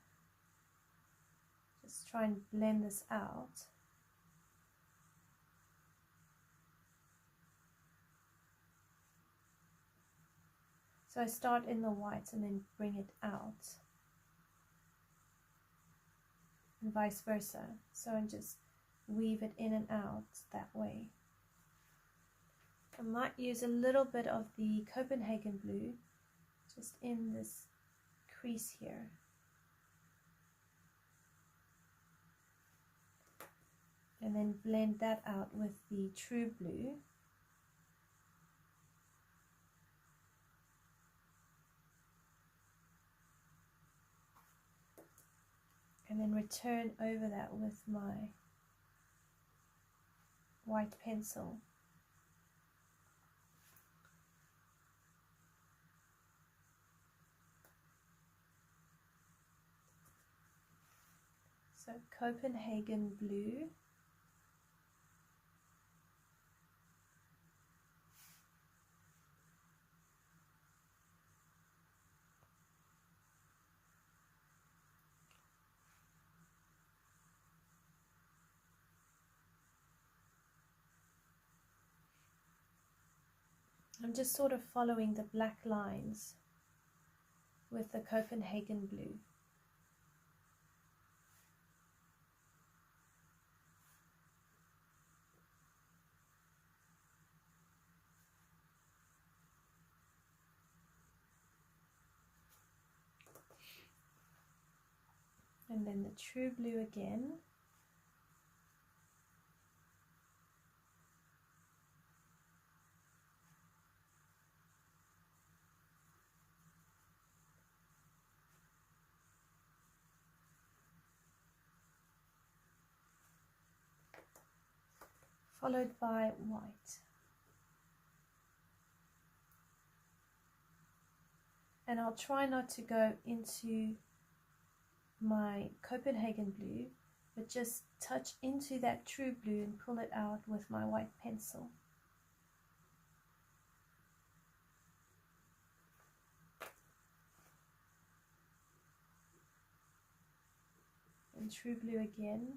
S1: just try and blend this out. So I start in the white and then bring it out, and vice versa. So I just weave it in and out that way. I might use a little bit of the Copenhagen blue just in this crease here. And then blend that out with the true blue. And then return over that with my white pencil. So Copenhagen blue. I'm just sort of following the black lines with the Copenhagen blue. And then the true blue again. Followed by white. And I'll try not to go into my Copenhagen blue, but just touch into that true blue and pull it out with my white pencil. And true blue again.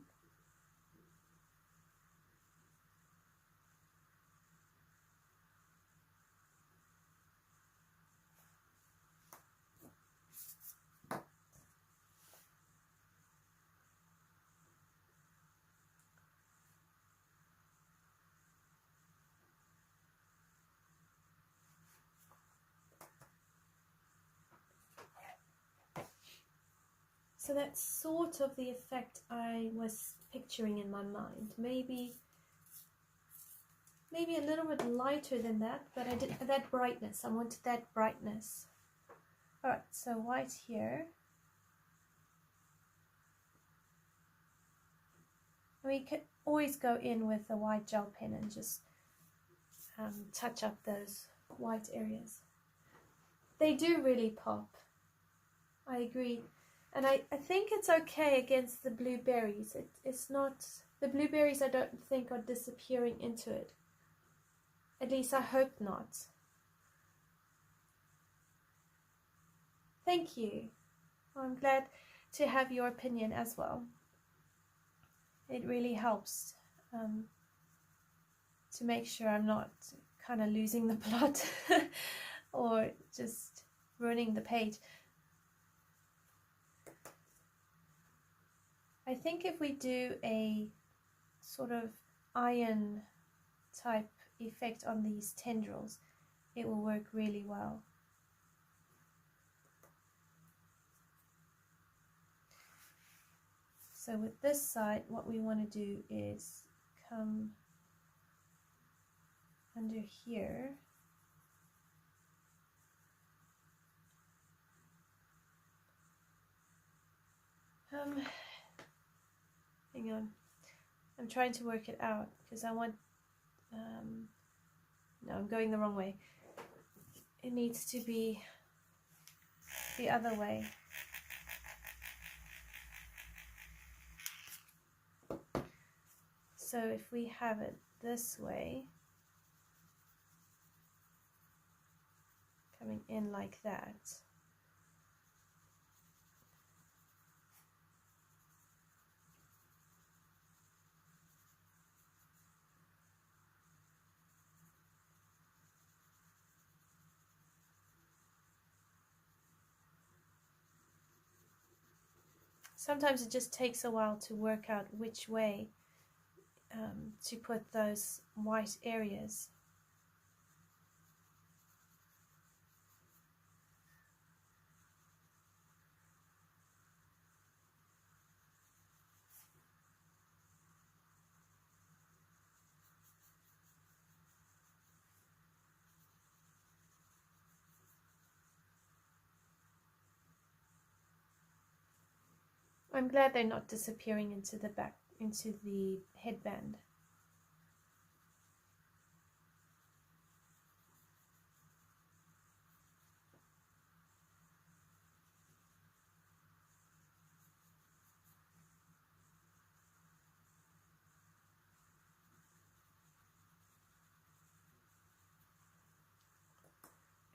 S1: So that's sort of the effect I was picturing in my mind. Maybe a little bit lighter than that, but I did that brightness. I wanted that brightness. Alright, so white here. We could always go in with a white gel pen and just touch up those white areas. They do really pop. I agree. And I think it's okay against the blueberries. It's not, the blueberries I don't think are disappearing into it. At least I hope not. Thank you. I'm glad to have your opinion as well. It really helps to make sure I'm not kind of losing the plot or just ruining the page. I think if we do a sort of iron type effect on these tendrils, it will work really well. So with this side, what we want to do is come under here. Hang on. I'm trying to work it out because I want, no, I'm going the wrong way. It needs to be the other way. So if we have it this way, coming in like that, sometimes it just takes a while to work out which way to put those white areas. I'm glad they're not disappearing into the back, into the headband.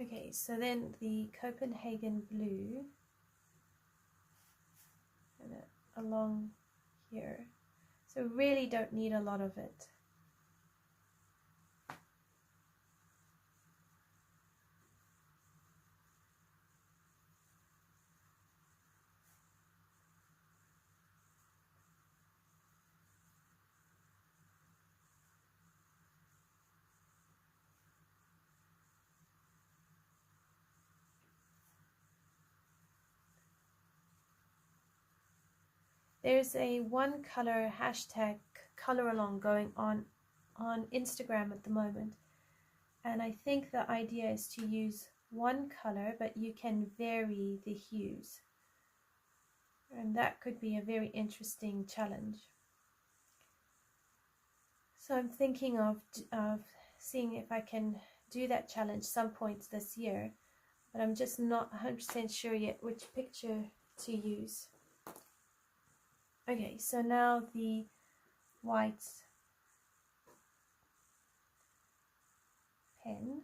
S1: Okay, so then the Copenhagen blue, and along here. So really don't need a lot of it. There's a one color hashtag color along going on Instagram at the moment, and I think the idea is to use one color, but you can vary the hues, and that could be a very interesting challenge. So I'm thinking of seeing if I can do that challenge some points this year, but I'm just not 100% sure yet which picture to use. Okay, so now the white pen.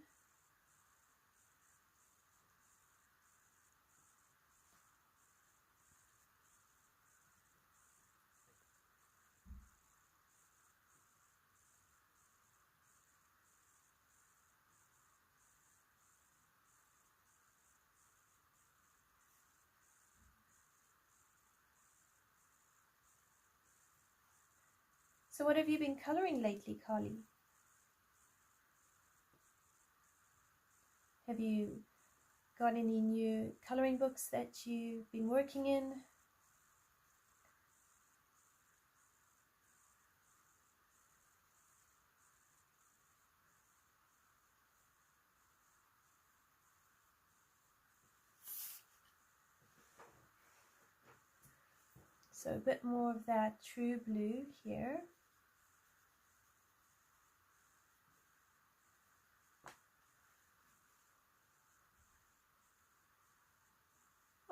S1: So what have you been coloring lately, Carly? Have you got any new coloring books that you've been working in? So a bit more of that true blue here.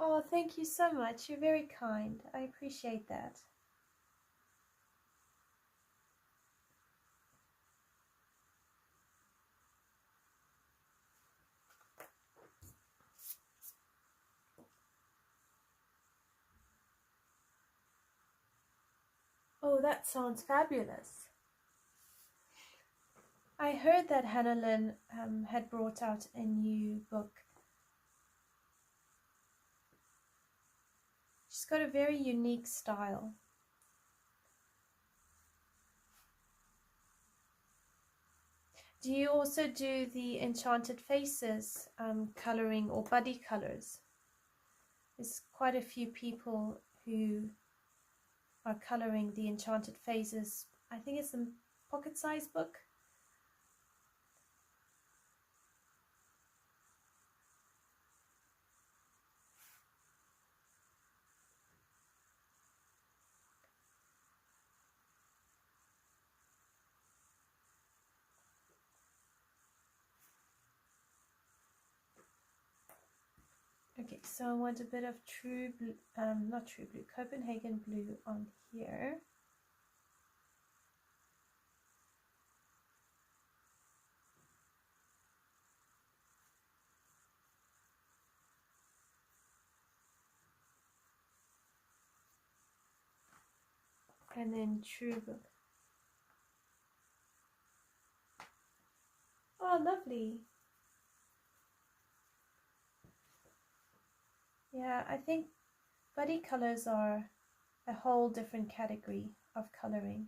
S1: Oh, thank you so much. You're very kind. I appreciate that. Oh, that sounds fabulous. I heard that Hannah Lynn had brought out a new book She's got a very unique style. Do you also do the Enchanted Faces colouring or buddy colours? There's quite a few people who are colouring the Enchanted Faces. I think it's a pocket-sized book. Okay, so I want a bit of true blue, not true blue, Copenhagen blue on here. And then true blue. Oh, lovely. Yeah, I think buddy colors are a whole different category of coloring.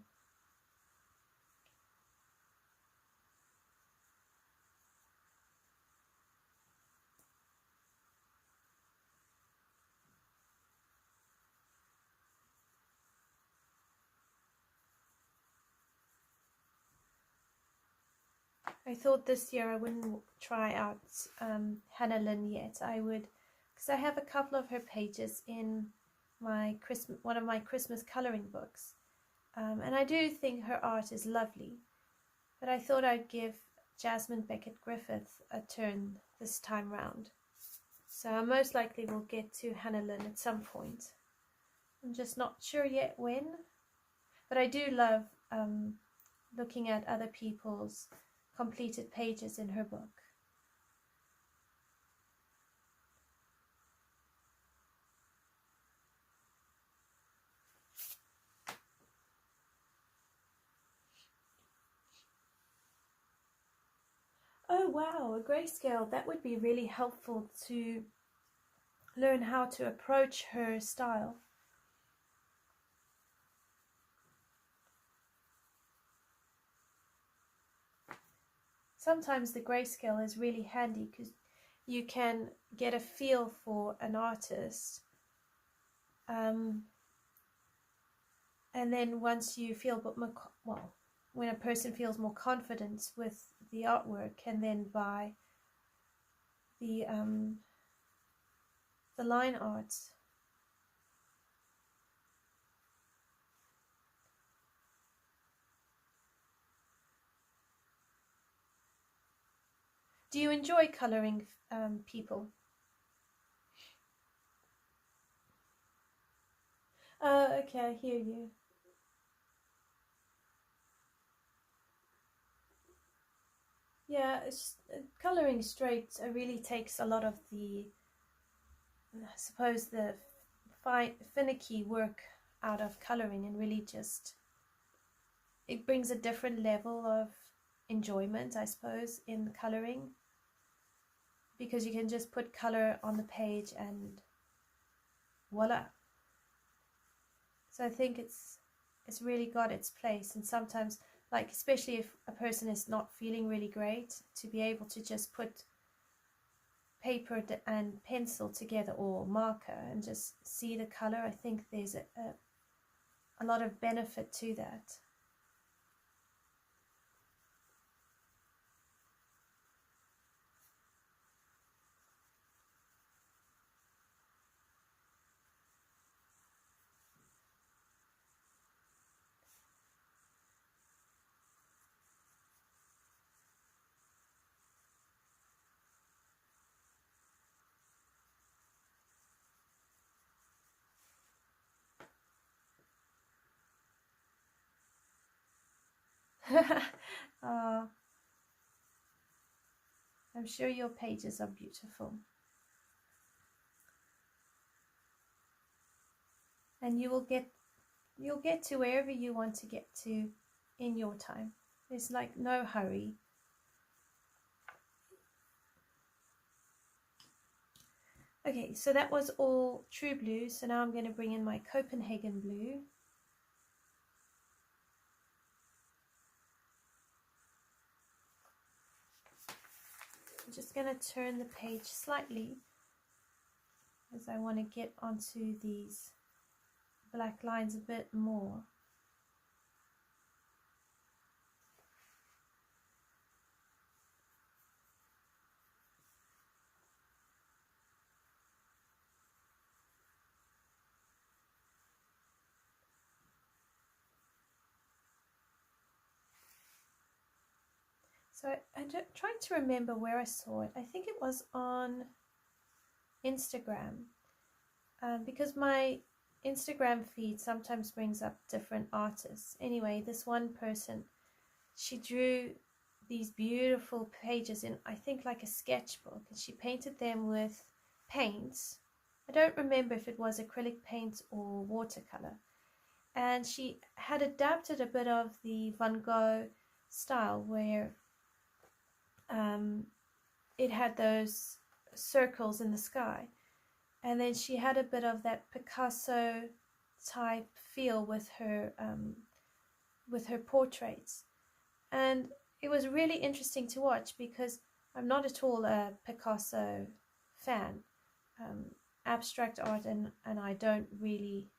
S1: I thought this year I wouldn't try out Hannah Lynn yet. I would, because I have a couple of her pages in my one of my Christmas coloring books, and I do think her art is lovely. But I thought I'd give Jasmine Beckett Griffith a turn this time round. So I most likely will get to Hannah Lynn at some point. I'm just not sure yet when. But I do love looking at other people's completed pages in her book. Oh wow, a grayscale. That would be really helpful to learn how to approach her style. Sometimes the grayscale is really handy because you can get a feel for an artist. And then once you feel, when a person feels more confident with the artwork, can then buy the line art. Do you enjoy coloring people? Oh, okay, I hear you. Yeah, coloring straight really takes a lot of the, I suppose, the finicky work out of coloring, and really just, it brings a different level of enjoyment, I suppose, in coloring, because you can just put color on the page and voila. So I think it's really got its place. And sometimes, like, especially if a person is not feeling really great, to be able to just put paper and pencil together, or marker, and just see the color, I think there's a lot of benefit to that. I'm sure your pages are beautiful. And you'll get to wherever you want to get to in your time. There's like no hurry. Okay, so that was all true blue. So now I'm going to bring in my Copenhagen blue. I'm just going to turn the page slightly as I want to get onto these black lines a bit more. So I'm trying to remember where I saw it. I think it was on Instagram, because my Instagram feed sometimes brings up different artists. Anyway, this one person, she drew these beautiful pages in, I think, like a sketchbook, and she painted them with paints. I don't remember if it was acrylic paint or watercolor. And she had adapted a bit of the Van Gogh style where it had those circles in the sky, and then she had a bit of that Picasso type feel with her portraits, and it was really interesting to watch because I'm not at all a Picasso fan. Abstract art and I don't really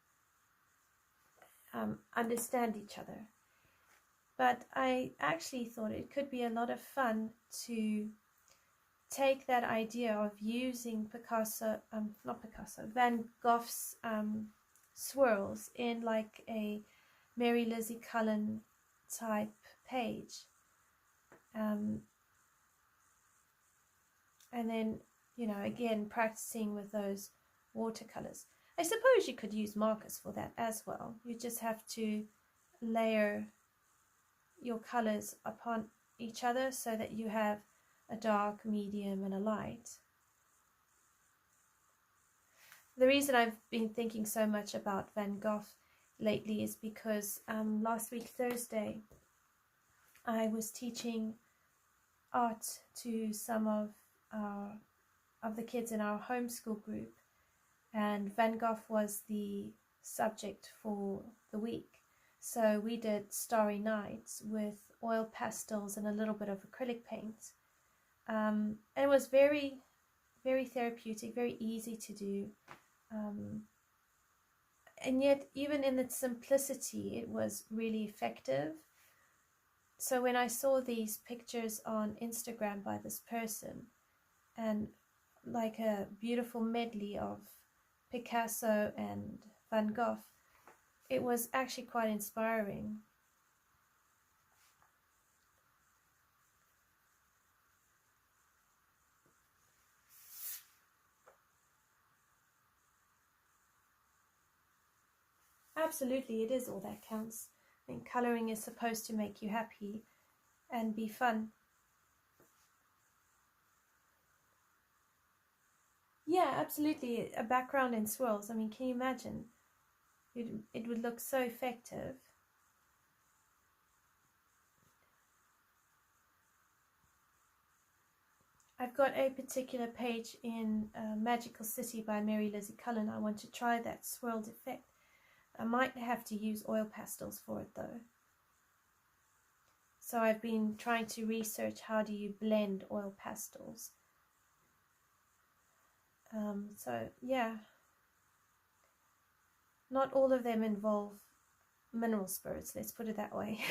S1: understand each other. But I actually thought it could be a lot of fun to take that idea of using Van Gogh's swirls in like a Mary Lizzie Cullen type page. And then, you know, again, practicing with those watercolors. I suppose you could use markers for that as well. You just have to layer your colors upon each other so that you have a dark, medium, and a light. The reason I've been thinking so much about Van Gogh lately is because last week Thursday I was teaching art to some of the kids in our homeschool group, and Van Gogh was the subject for the week. So we did Starry Nights with oil pastels and a little bit of acrylic paint. And it was very, very therapeutic, very easy to do. And yet, even in its simplicity, it was really effective. So when I saw these pictures on Instagram by this person, and like a beautiful medley of Picasso and Van Gogh, it was actually quite inspiring. Absolutely, it is all that counts. I mean, colouring is supposed to make you happy and be fun. Yeah, absolutely. A background in swirls. I mean, can you imagine? It would look so effective. I've got a particular page in Magical City by Mary Lizzie Cullen. I want to try that swirled effect. I might have to use oil pastels for it though. So I've been trying to research how do you blend oil pastels. So yeah, not all of them involve mineral spirits, let's put it that way.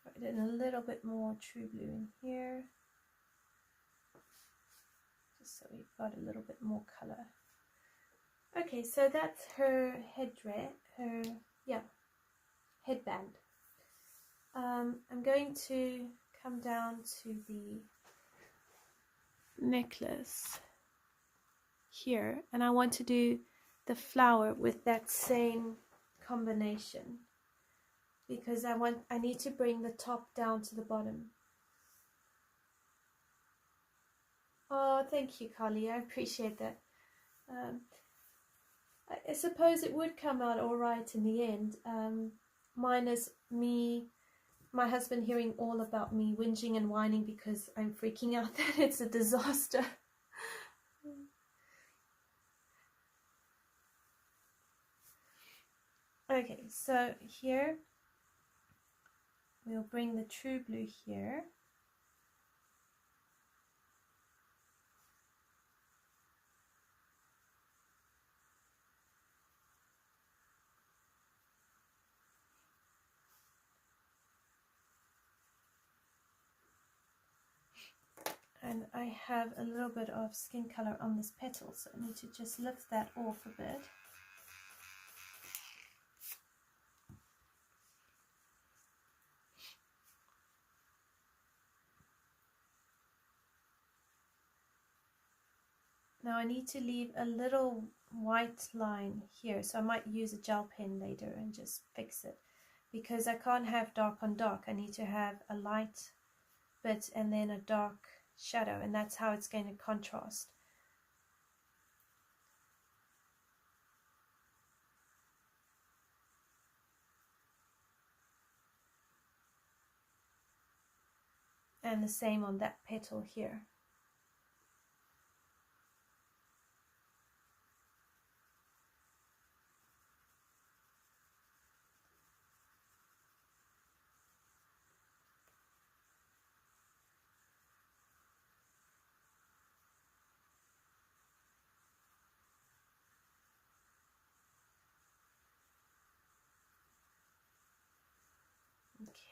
S1: Put in a little bit more true blue in here, just so we've got a little bit more color. Okay, so that's her headdress, headband. I'm going to come down to the necklace here, and I want to do the flower with that same combination. because I need to bring the top down to the bottom. Oh, thank you, Carly. I appreciate that. I suppose it would come out all right in the end. Minus me, my husband hearing all about me whinging and whining because I'm freaking out that it's a disaster. Okay, so here we'll bring the true blue here. And I have a little bit of skin color on this petal, so I need to just lift that off a bit. Now I need to leave a little white line here, so I might use a gel pen later and just fix it, because I can't have dark on dark. I need to have a light bit and then a dark shadow, and that's how it's going to contrast. And the same on that petal here.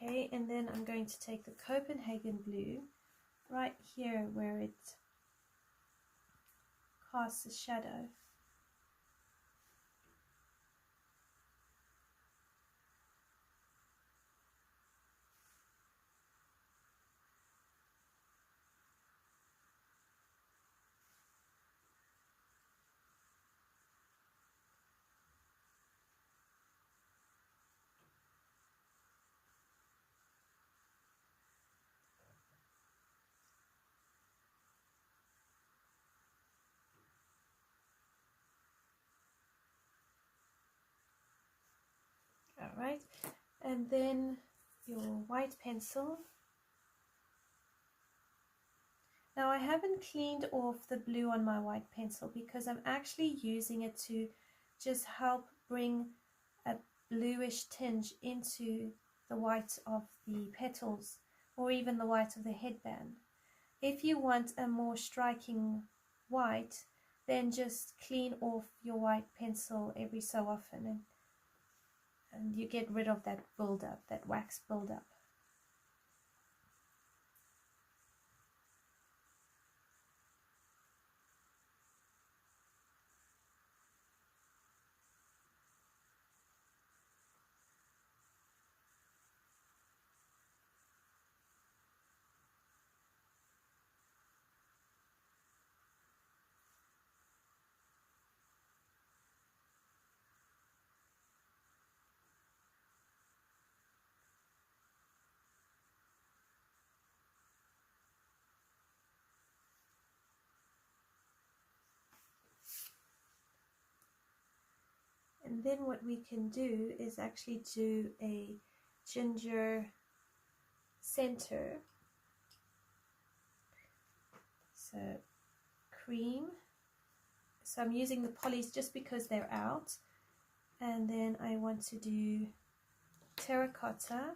S1: Okay, and then I'm going to take the Copenhagen blue right here where it casts a shadow. Alright, and then your white pencil. Now I haven't cleaned off the blue on my white pencil because I'm actually using it to just help bring a bluish tinge into the white of the petals or even the white of the headband. If you want a more striking white, then just clean off your white pencil every so often and you get rid of that buildup, that wax buildup. And then what we can do is actually do a ginger center. So cream. So I'm using the polys just because they're out. And then I want to do terracotta.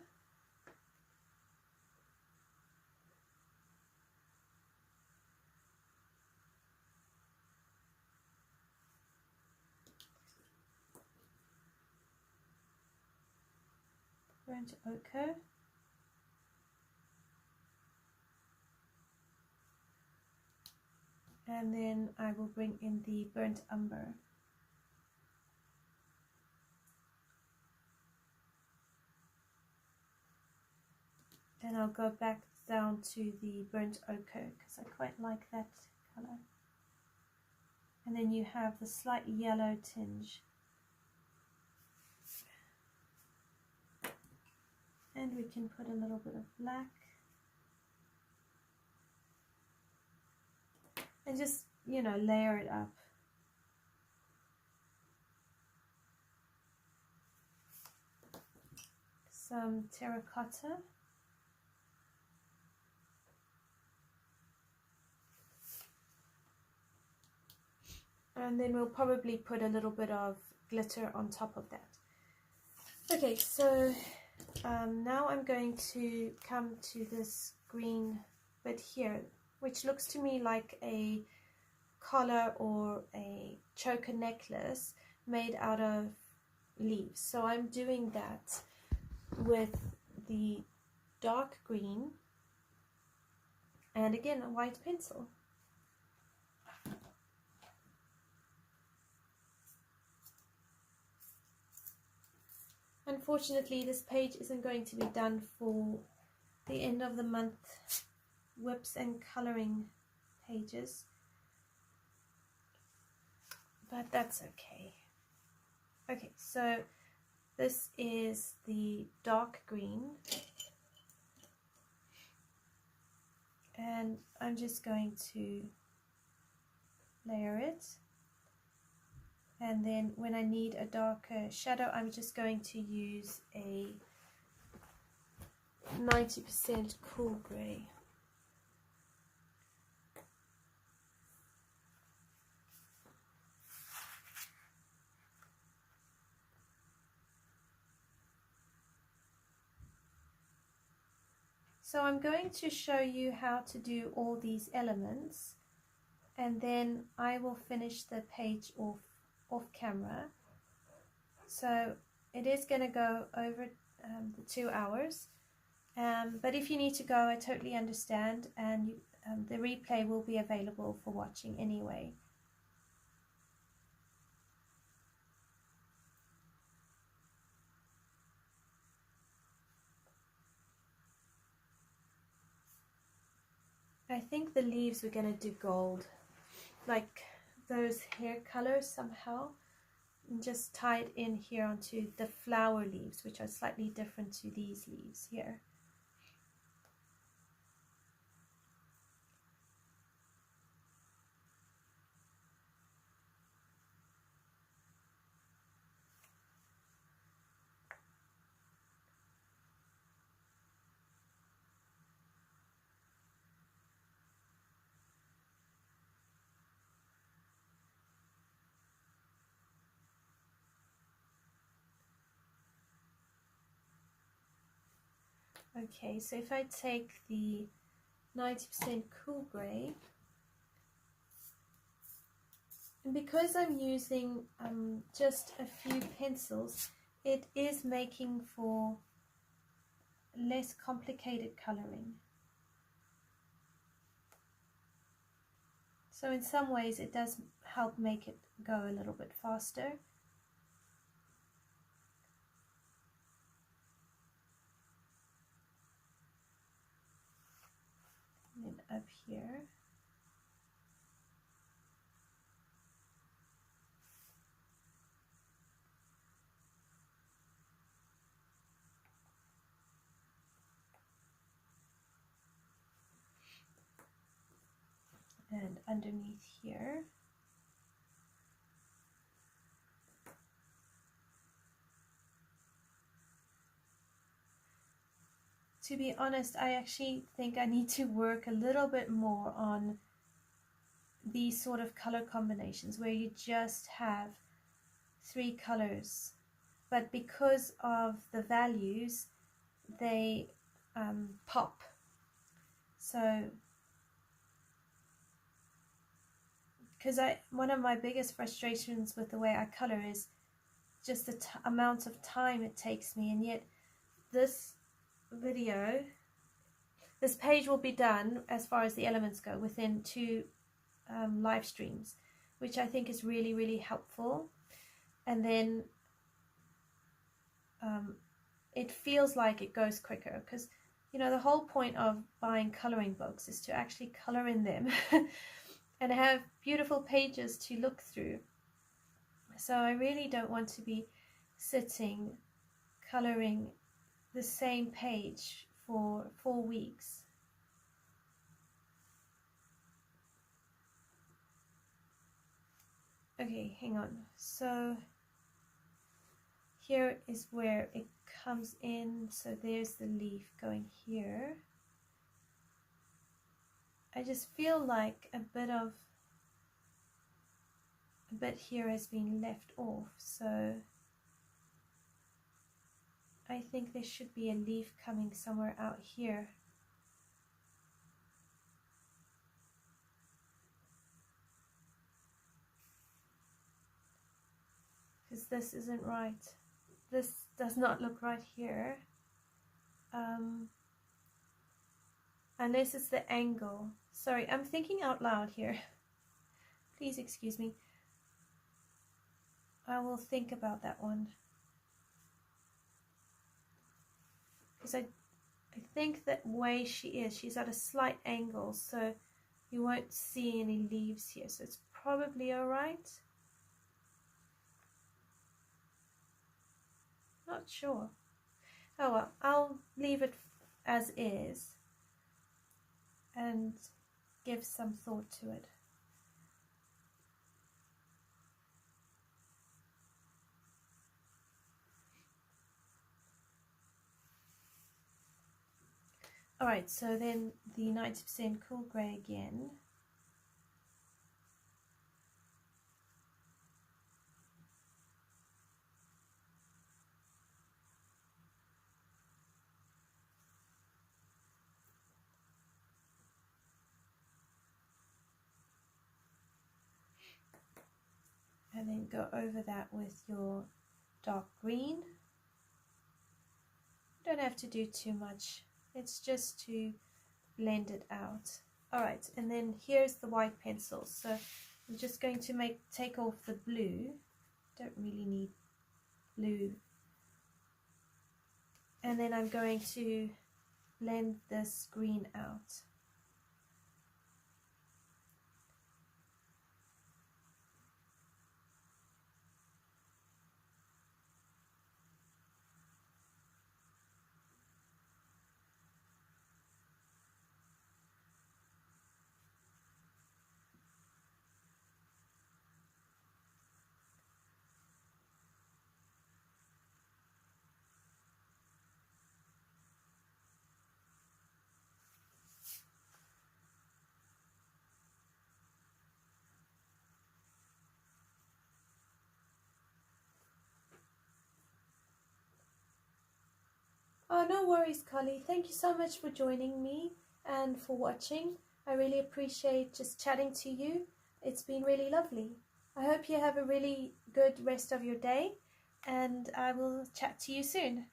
S1: Burnt ochre. And then I will bring in the burnt umber. And I'll go back down to the burnt ochre because I quite like that color. And then you have the slight yellow tinge. And we can put a little bit of black. And just, you know, layer it up. Some terracotta. And then we'll probably put a little bit of glitter on top of that. Okay, so now I'm going to come to this green bit here, which looks to me like a collar or a choker necklace made out of leaves. So I'm doing that with the dark green and again a white pencil. Unfortunately, this page isn't going to be done for the end of the month whips and coloring pages, but that's okay. Okay, so this is the dark green, and I'm just going to layer it. And then when I need a darker shadow, I'm just going to use a 90% cool grey. So I'm going to show you how to do all these elements, and then I will finish the page off camera. So it is going to go over the 2 hours, but if you need to go, I totally understand, and the replay will be available for watching anyway. I think the leaves we're going to do gold, like those hair colors somehow, and just tie it in here onto the flower leaves, which are slightly different to these leaves here. Okay, so if I take the 90% cool grey, and because I'm using just a few pencils, it is making for less complicated colouring. So in some ways it does help make it go a little bit faster. And then up here. And underneath here. To be honest, I actually think I need to work a little bit more on these sort of color combinations where you just have 3 colors, but because of the values, they pop. So, because one of my biggest frustrations with the way I color is just the amount of time it takes me, and yet this page will be done as far as the elements go within 2 live streams, which I think is really, really helpful. And then it feels like it goes quicker, because you know the whole point of buying coloring books is to actually color in them and have beautiful pages to look through. So I really don't want to be sitting coloring the same page for 4 weeks. Okay, hang on. So here is where it comes in. So there's the leaf going here. I just feel like a bit here has been left off. So I think there should be a leaf coming somewhere out here. Because this isn't right. This does not look right here. Unless it's the angle. Sorry, I'm thinking out loud here. Please excuse me. I will think about that one. Because I think that way she's at a slight angle, so you won't see any leaves here. So it's probably alright. Not sure. Oh well, I'll leave it as is and give some thought to it. Alright, so then the 90% cool grey again. And then go over that with your dark green. You don't have to do too much. It's just to blend it out. Alright, and then here's the white pencil. So I'm just going to take off the blue. Don't really need blue. And then I'm going to blend this green out. Oh, no worries, Carly. Thank you so much for joining me and for watching. I really appreciate just chatting to you. It's been really lovely. I hope you have a really good rest of your day, and I will chat to you soon.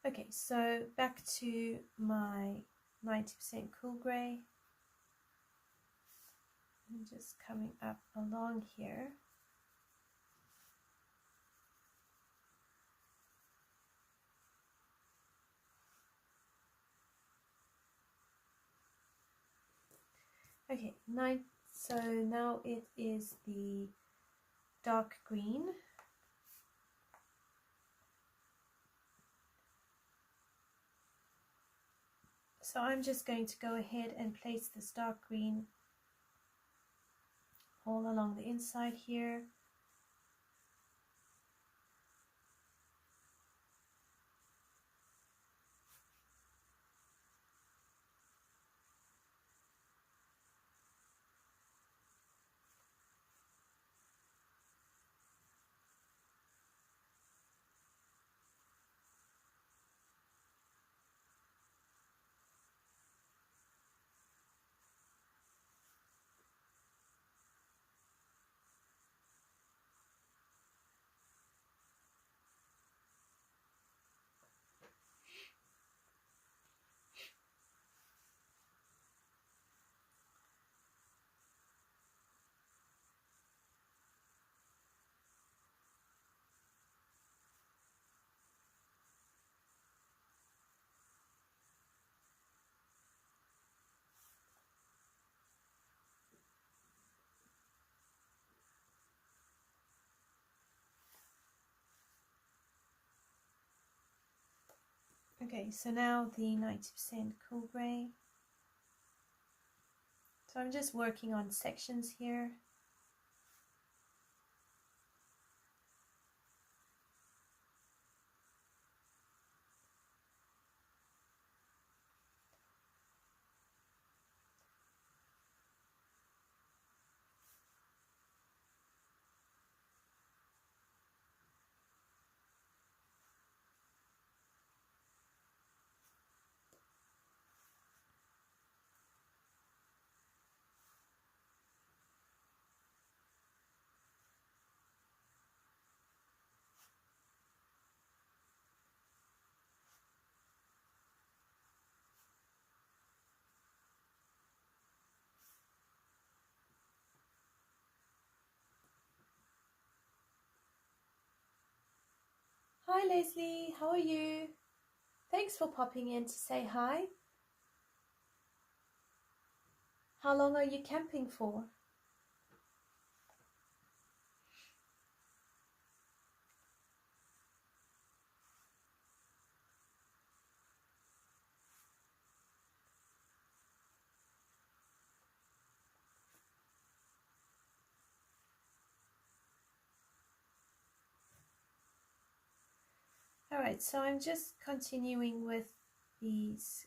S1: Okay, so back to my 90% cool grey. And just coming up along here. Okay, so now it is the dark green. So I'm just going to go ahead and place this dark green all along the inside here. Okay, so now the 90% cool grey. So I'm just working on sections here. Hi Leslie, how are you? Thanks for popping in to say hi. How long are you camping for? Alright, so I'm just continuing with these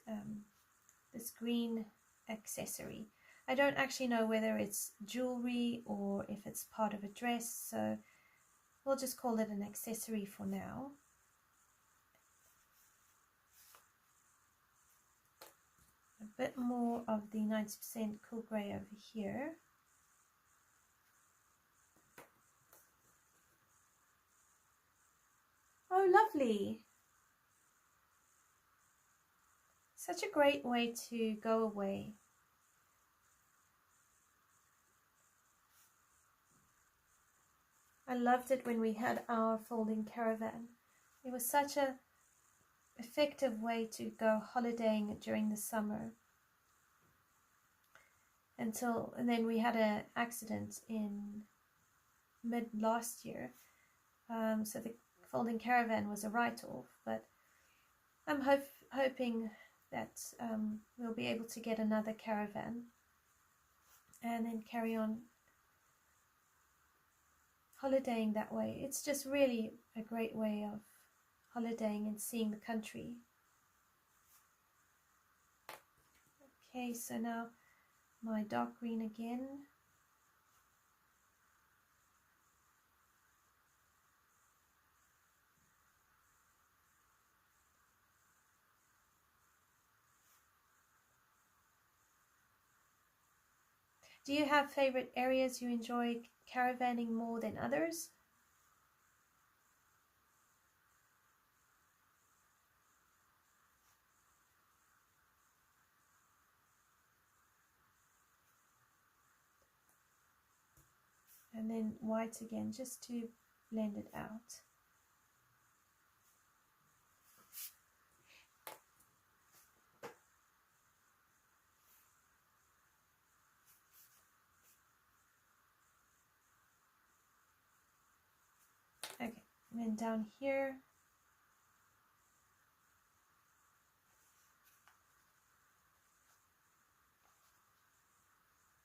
S1: this green accessory. I don't actually know whether it's jewelry or if it's part of a dress, so we'll just call it an accessory for now. A bit more of the 90% cool grey over here. Oh, lovely. Such a great way to go away. I loved it when we had our folding caravan. It was such a effective way to go holidaying during the summer. And then we had an accident in mid last year. So the folding caravan was a write-off, but I'm hoping that we'll be able to get another caravan and then carry on holidaying that way. It's just really a great way of holidaying and seeing the country. Okay, so now my dark green again. Do you have favorite areas you enjoy caravanning more than others? And then white again, just to blend it out. Okay, and then down here,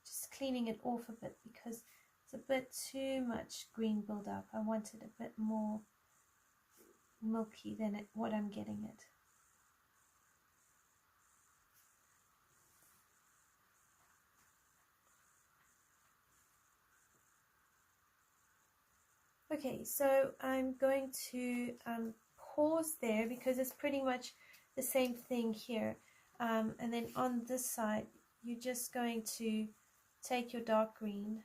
S1: just cleaning it off a bit because it's a bit too much green buildup. I wanted a bit more milky than what I'm getting it. Okay, so I'm going to pause there because it's pretty much the same thing here. And then on this side, you're just going to take your dark green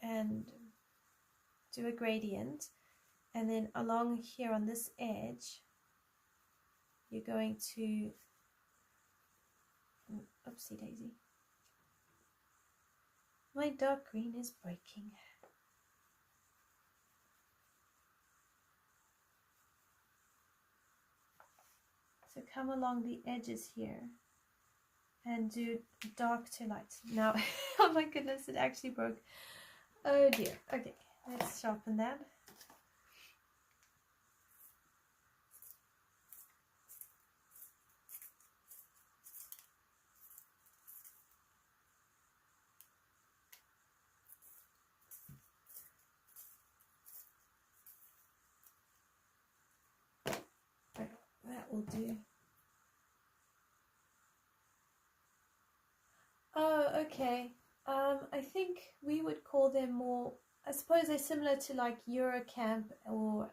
S1: and do a gradient. And then along here on this edge, you're going to, oopsie daisy. My dark green is breaking. So come along the edges here and do dark to light. Now, oh my goodness, it actually broke. Oh dear. Okay, let's sharpen that. we'll do. Oh, okay. I think we would call them more, I suppose they're similar to like Eurocamp or,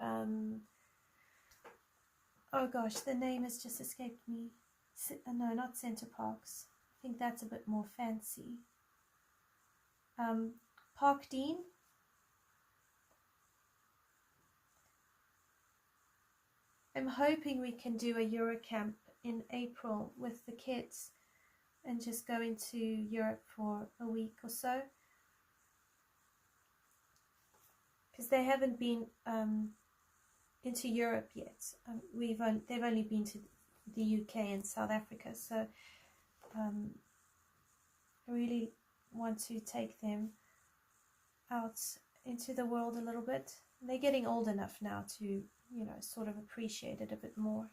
S1: oh gosh, the name has just escaped me. No, not Center Parks. I think that's a bit more fancy. Park Dean. I'm hoping we can do a Eurocamp in April with the kids and just go into Europe for a week or so, because they haven't been into Europe yet. They've only been to the UK and South Africa, so I really want to take them out into the world a little bit. They're getting old enough now to, you know, sort of appreciate it a bit more.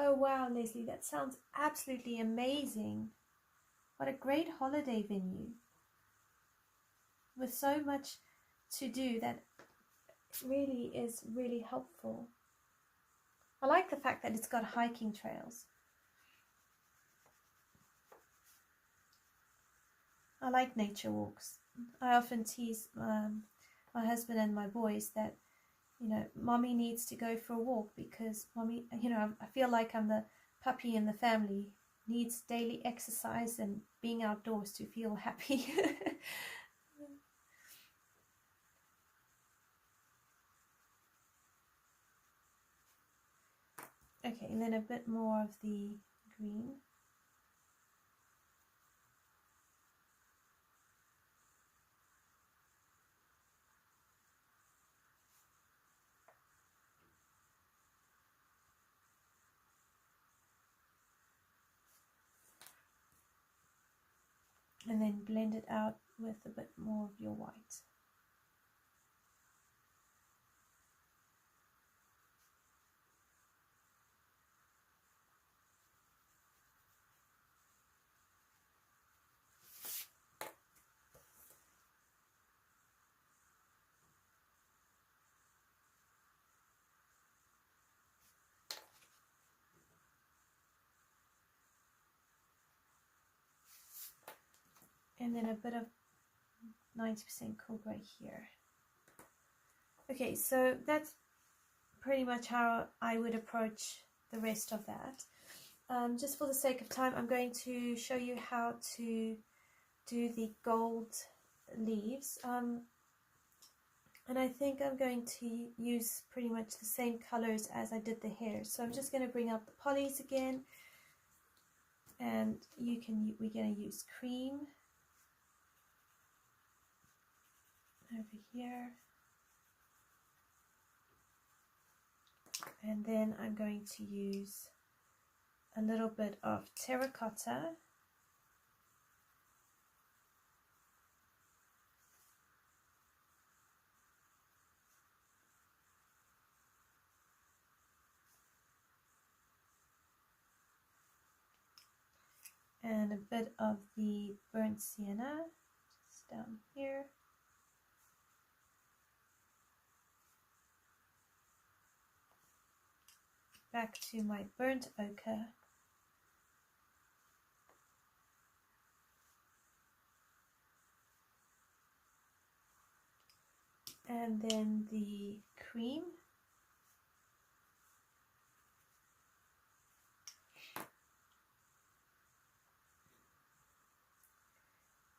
S1: Oh wow, Leslie, that sounds absolutely amazing. What a great holiday venue with so much to do that really is really helpful. I like the fact that it's got hiking trails. I like nature walks. I often tease my husband and my boys that, you know, mommy needs to go for a walk because mommy, you know, I feel like I'm the puppy in the family, needs daily exercise and being outdoors to feel happy. Okay, and then a bit more of the green. And then blend it out with a bit more of your white. And then a bit of 90% cool gray here. Okay, so that's pretty much how I would approach the rest of that. Just for the sake of time, I'm going to show you how to do the gold leaves. And I think I'm going to use pretty much the same colors as I did the hair. So I'm just going to bring up the polys again. And we're going to use cream over here, and then I'm going to use a little bit of terracotta, and a bit of the burnt sienna just down here. Back to my burnt ochre, and then the cream,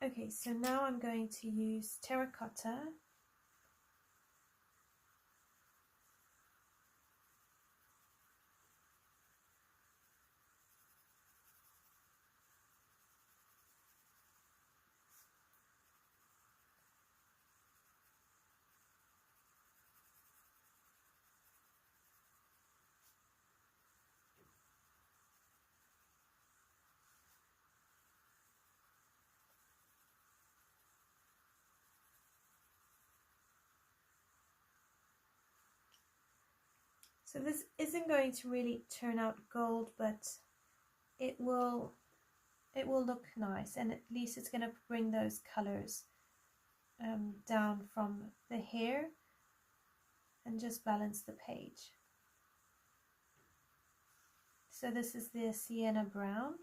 S1: okay, so now I'm going to use terracotta. So this isn't going to really turn out gold, but it will look nice, and at least it's going to bring those colors down from the hair and just balance the page. So this is the Sienna Brown.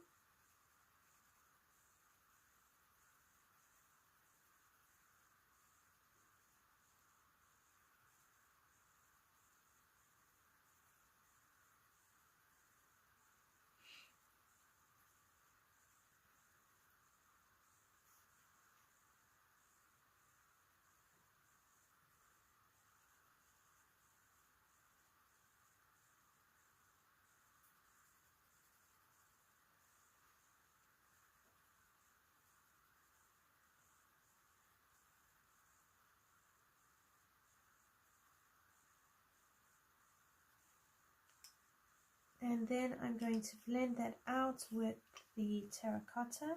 S1: And then I'm going to blend that out with the terracotta.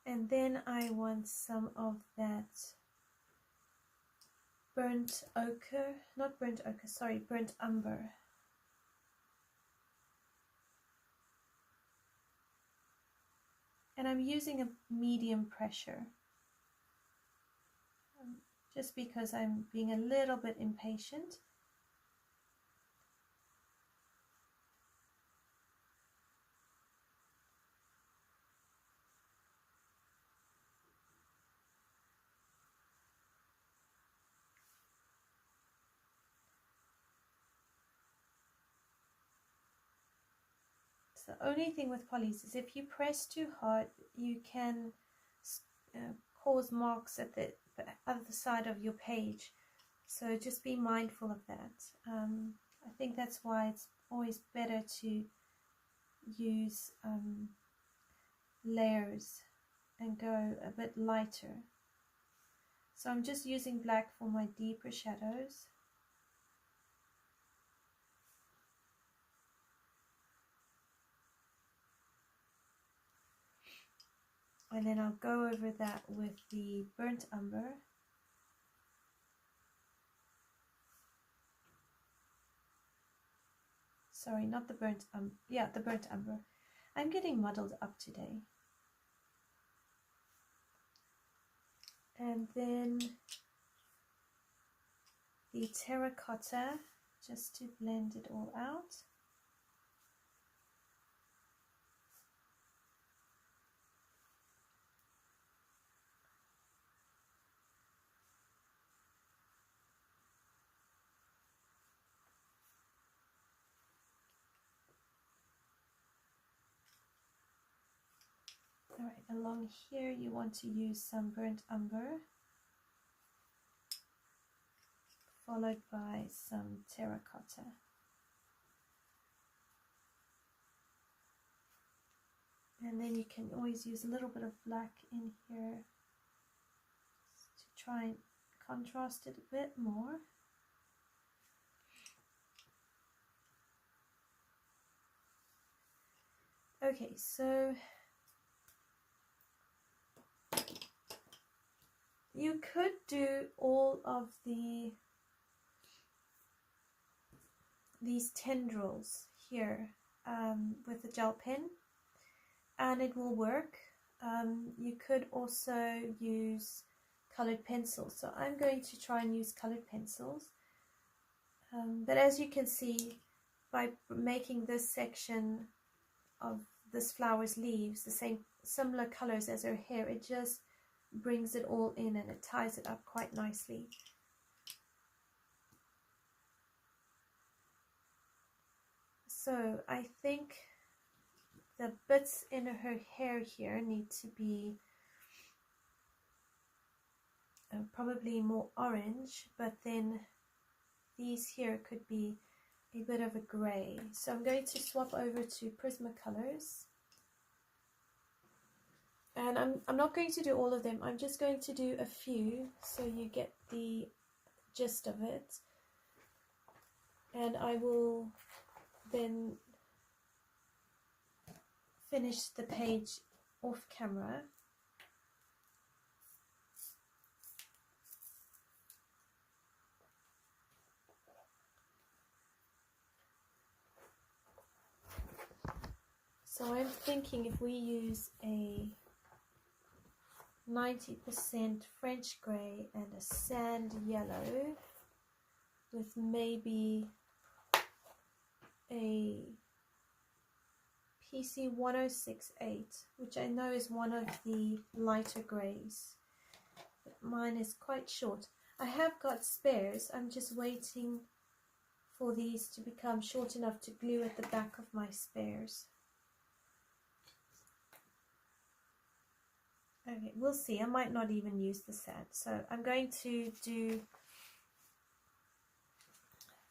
S1: And then I want some of that burnt ochre, not burnt ochre, sorry, burnt umber. And I'm using a medium pressure, just because I'm being a little bit impatient. So the only thing with polys is if you press too hard, you can cause marks at the other side of your page. So just be mindful of that. I think that's why it's always better to use layers and go a bit lighter. So I'm just using black for my deeper shadows. And then I'll go over that with the burnt umber. Sorry, not the burnt umber. Yeah, the burnt umber. I'm getting muddled up today. And then the terracotta, just to blend it all out. All right, along here you want to use some burnt umber, followed by some terracotta. And then you can always use a little bit of black in here to try and contrast it a bit more. Okay, so you could do all of these tendrils here with a gel pen, and it will work. You could also use colored pencils. So I'm going to try and use colored pencils. But as you can see, by making this section of this flower's leaves the similar colors as her hair, it just brings it all in and it ties it up quite nicely. So I think the bits in her hair here need to be probably more orange, but then these here could be a bit of a gray. So I'm going to swap over to Prismacolors. And I'm not going to do all of them, I'm just going to do a few so you get the gist of it, and I will then finish the page off camera. So I'm thinking if we use a 90% French grey and a sand yellow with maybe a PC1068, which I know is one of the lighter greys, but mine is quite short. I have got spares, I'm just waiting for these to become short enough to glue at the back of my spares. Okay, we'll see. I might not even use the sand. So I'm going to do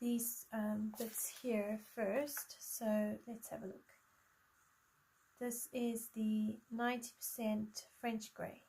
S1: these bits here first. So let's have a look. This is the 90% French grey.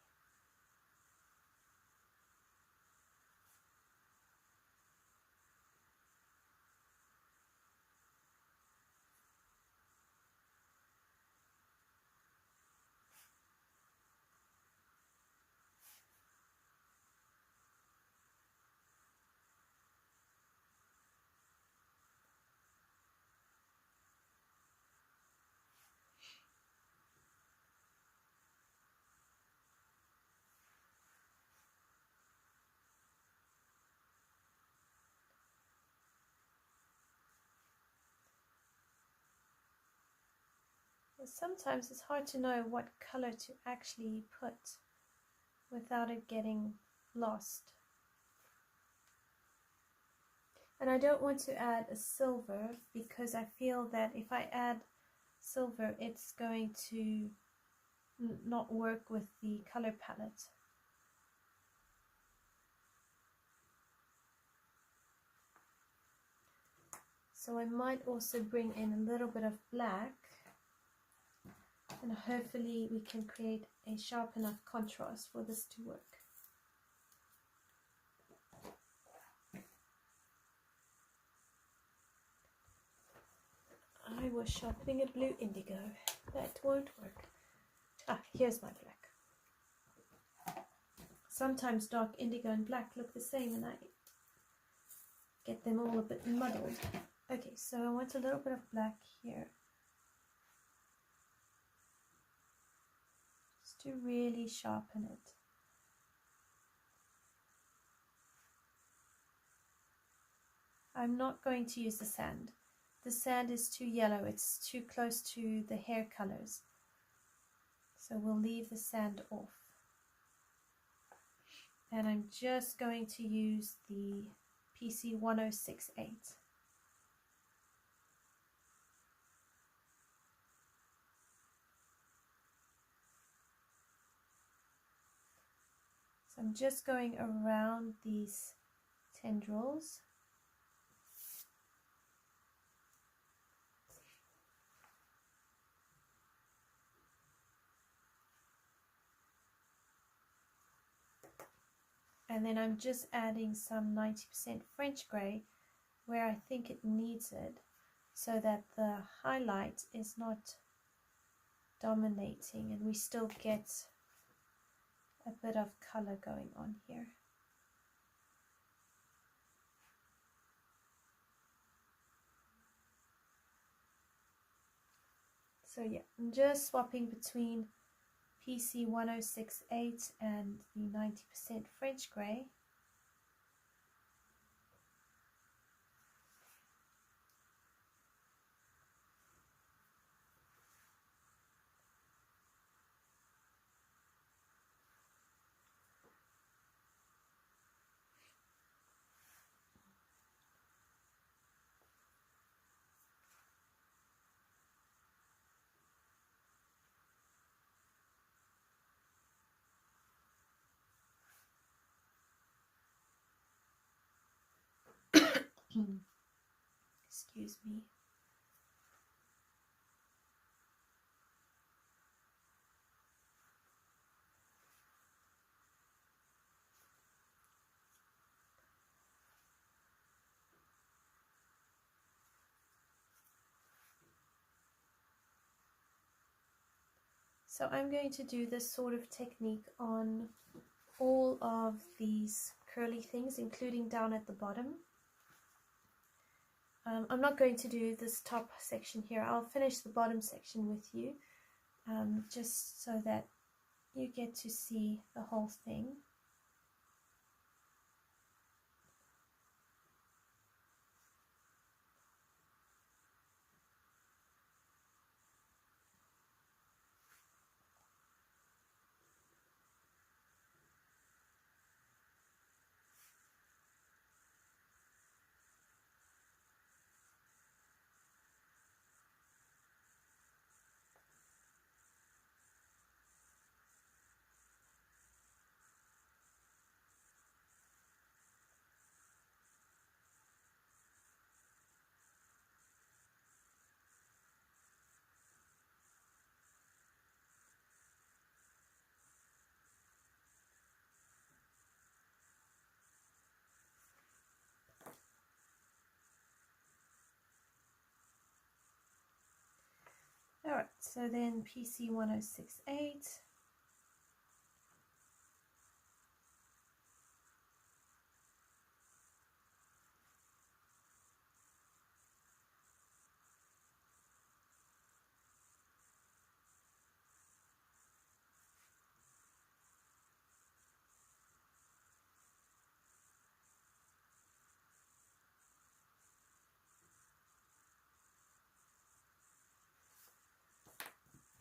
S1: Sometimes it's hard to know what color to actually put without it getting lost. And I don't want to add a silver because I feel that if I add silver it's going to not work with the color palette. So I might also bring in a little bit of black, and hopefully we can create a sharp enough contrast for this to work. I was sharpening a blue indigo. That won't work. Ah, here's my black. Sometimes dark indigo and black look the same and I get them all a bit muddled. Okay, so I want a little bit of black here, just to really sharpen it. I'm not going to use the sand. The sand is too yellow, it's too close to the hair colors. So we'll leave the sand off. And I'm just going to use the PC1068. So I'm just going around these tendrils. And then I'm just adding some 90% French grey where I think it needs it, so that the highlight is not dominating and we still get a bit of color going on here. So yeah, I'm just swapping between PC1068 and the 90% French grey. Excuse me. So I'm going to do this sort of technique on all of these curly things, including down at the bottom. I'm not going to do this top section here. I'll finish the bottom section with you, just so that you get to see the whole thing. Alright, so then PC1068.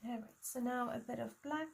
S1: Alright, so now a bit of black.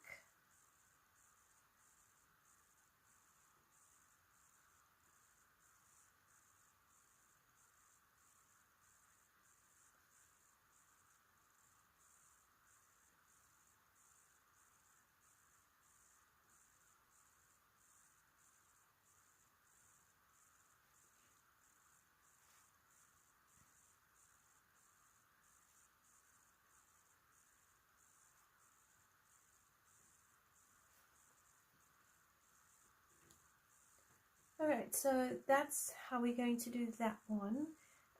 S1: Alright, so that's how we're going to do that one.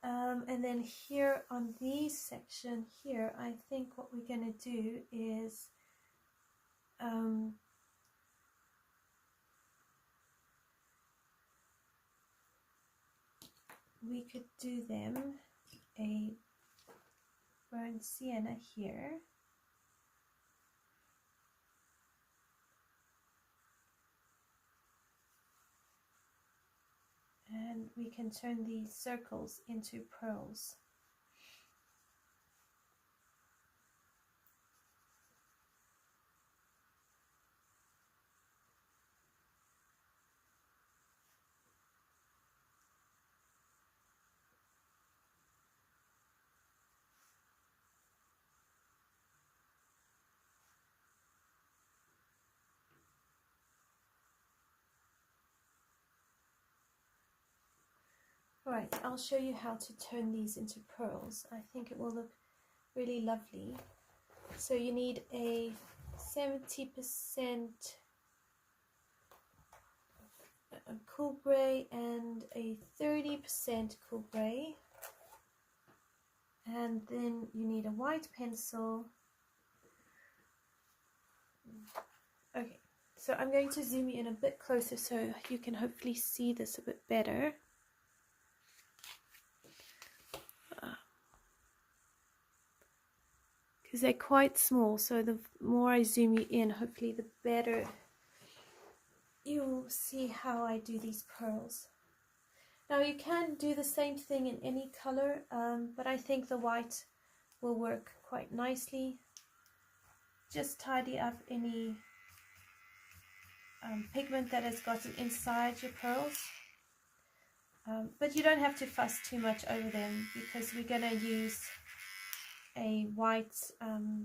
S1: And then here on this section here, I think what we're going to do is we could do them a burnt sienna here. And we can turn these circles into pearls. Alright, I'll show you how to turn these into pearls. I think it will look really lovely. So you need a 70% cool grey and a 30% cool grey. And then you need a white pencil. Okay, so I'm going to zoom you in a bit closer so you can hopefully see this a bit better. Because they're quite small, so the more I zoom you in, hopefully the better you'll see how I do these pearls. Now you can do the same thing in any color, but I think the white will work quite nicely. Just tidy up any pigment that has gotten inside your pearls. But you don't have to fuss too much over them because we're going to use a white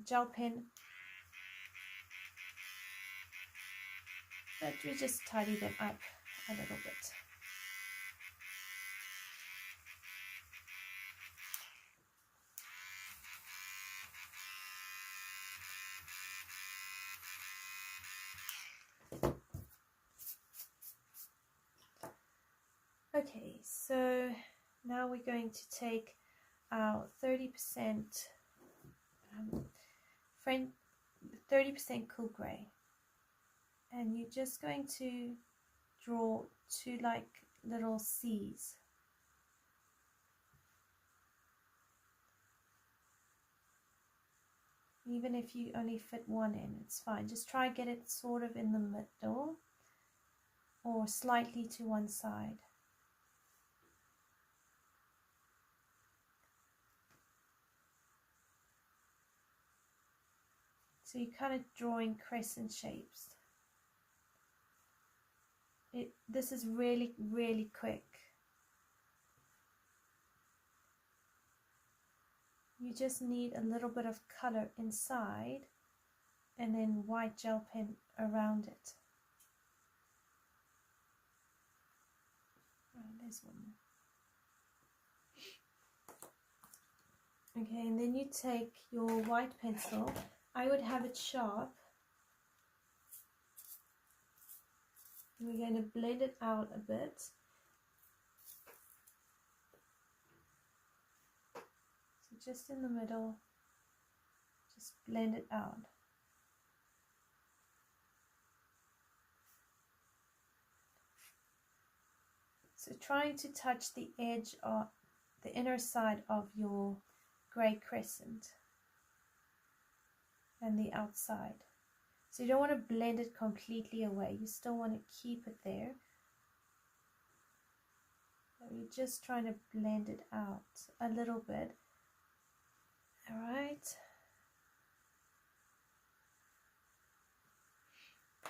S1: gel pen, but we just tidy them up a little bit. Okay, so now we're going to take our 30% 30% cool grey, and you're just going to draw two like little C's. Even if you only fit one in, it's fine. Just try get it sort of in the middle or slightly to one side. So you're kind of drawing crescent shapes. This is really, really quick. You just need a little bit of color inside and then white gel pen around it. Oh, there's one more. Okay, and then you take your white pencil. I would have it sharp. We're going to blend it out a bit. So just in the middle, just blend it out. So trying to touch the edge of the inner side of your grey crescent and the outside. So you don't want to blend it completely away. You still want to keep it there. So you're just trying to blend it out a little bit. All right.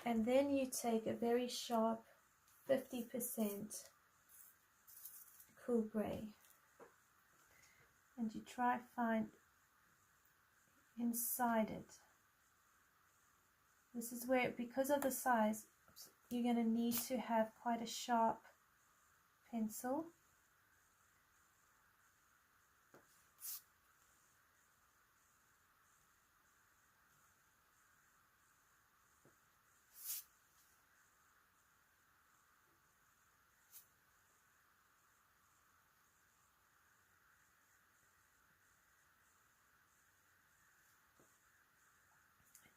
S1: And then you take a very sharp 50% cool grey and you try to find inside it. This is where, because of the size, you're going to need to have quite a sharp pencil.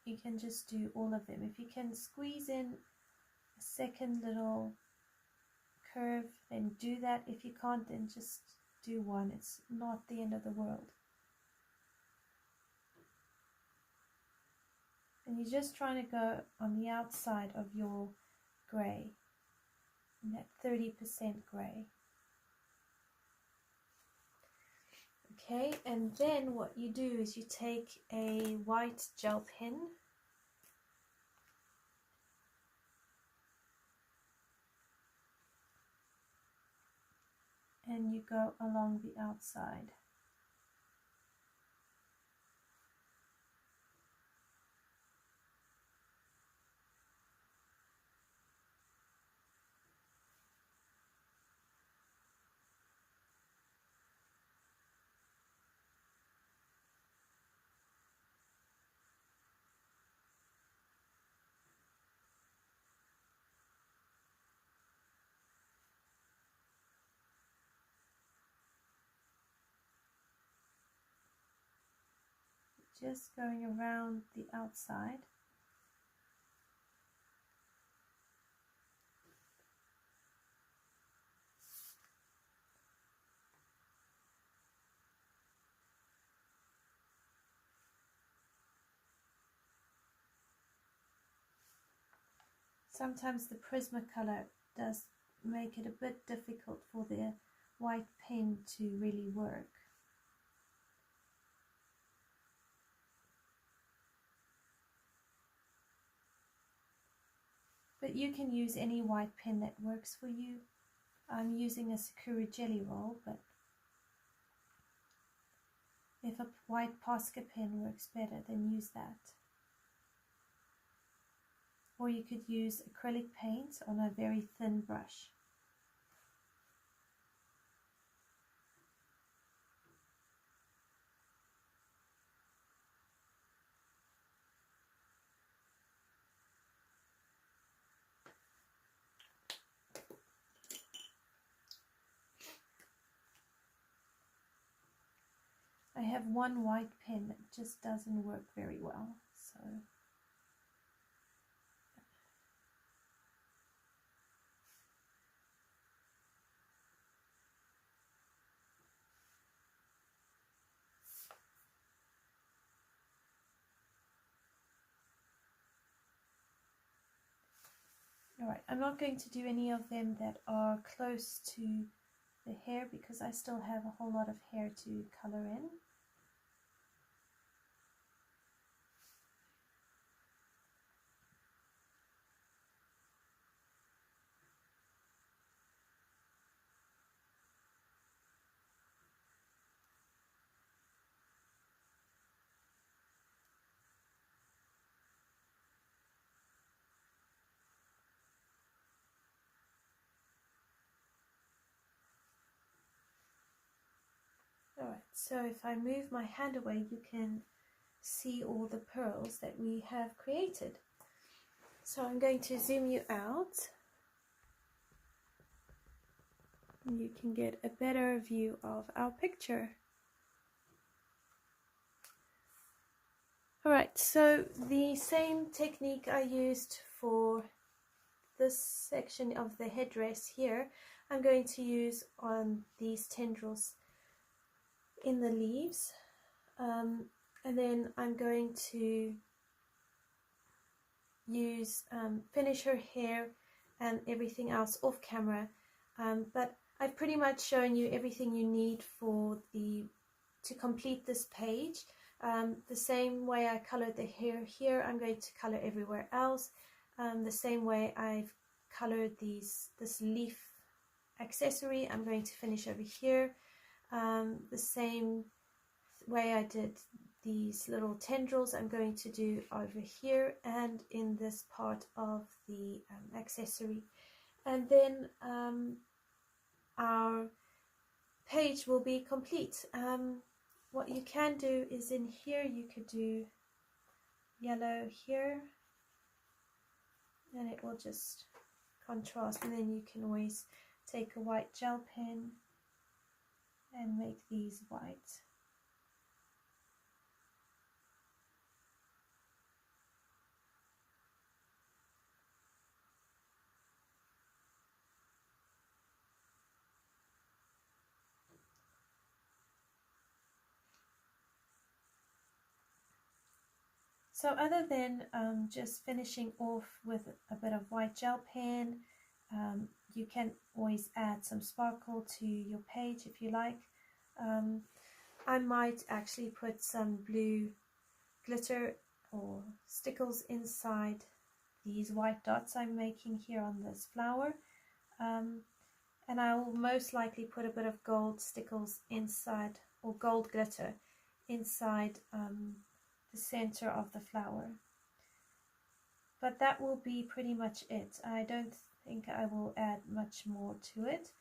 S1: You can just do all of them. If you can squeeze in a second little curve, then do that. If you can't, then just do one. It's not the end of the world. And you're just trying to go on the outside of your grey, and that 30% grey. Okay, and then what you do is you take a white gel pen and you go along the outside. Just going around the outside. Sometimes the Prismacolor does make it a bit difficult for the white pen to really work. But you can use any white pen that works for you. I'm using a Sakura Jelly Roll, but if a white Posca pen works better, then use that. Or you could use acrylic paint on a very thin brush. I have one white pen that just doesn't work very well, So alright, I'm not going to do any of them that are close to the hair because I still have a whole lot of hair to color in. Alright, so if I move my hand away, you can see all the pearls that we have created. So I'm going to zoom you out. And you can get a better view of our picture. Alright, so the same technique I used for this section of the headdress here, I'm going to use on these tendrils in the leaves, and then I'm going to use finish her hair and everything else off camera, but I've pretty much shown you everything you need for to complete this page. The same way I colored the hair here, I'm going to color everywhere else. The same way I've colored this leaf accessory, I'm going to finish over here. The same way I did these little tendrils, I'm going to do over here and in this part of the accessory. And then our page will be complete. What you can do is in here you could do yellow here and it will just contrast, and then you can always take a white gel pen and make these white. So other than just finishing off with a bit of white gel pen, you can always add some sparkle to your page if you like. I might actually put some blue glitter or stickles inside these white dots I'm making here on this flower, and I will most likely put a bit of gold stickles inside, or gold glitter inside the center of the flower. But that will be pretty much it. I don't think I will add much more to it.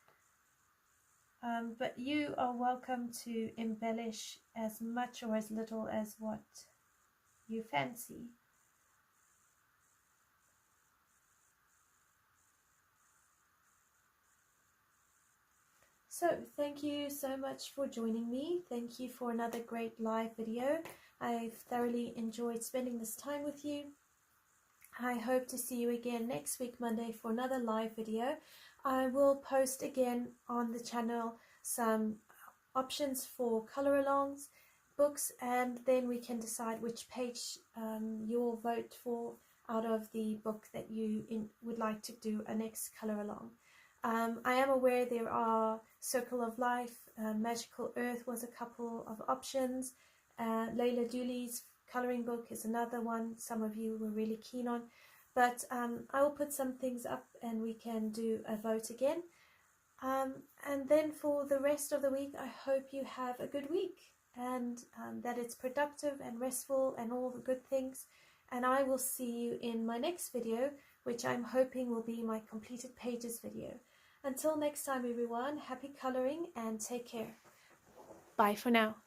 S1: But you are welcome to embellish as much or as little as what you fancy. So thank you so much for joining me. Thank you for another great live video. I've thoroughly enjoyed spending this time with you. I hope to see you again next week Monday for another live video. I will post again on the channel some options for color alongs, books, and then we can decide which page you'll vote for out of the book that you would like to do a next color along. I am aware there are Circle of Life, Magical Earth was a couple of options. Layla Dooley's coloring book is another one some of you were really keen on, but I will put some things up and we can do a vote again. And then for the rest of the week, I hope you have a good week and that it's productive and restful and all the good things. And I will see you in my next video, which I'm hoping will be my completed pages video. Until next time everyone, happy coloring and take care. Bye for now.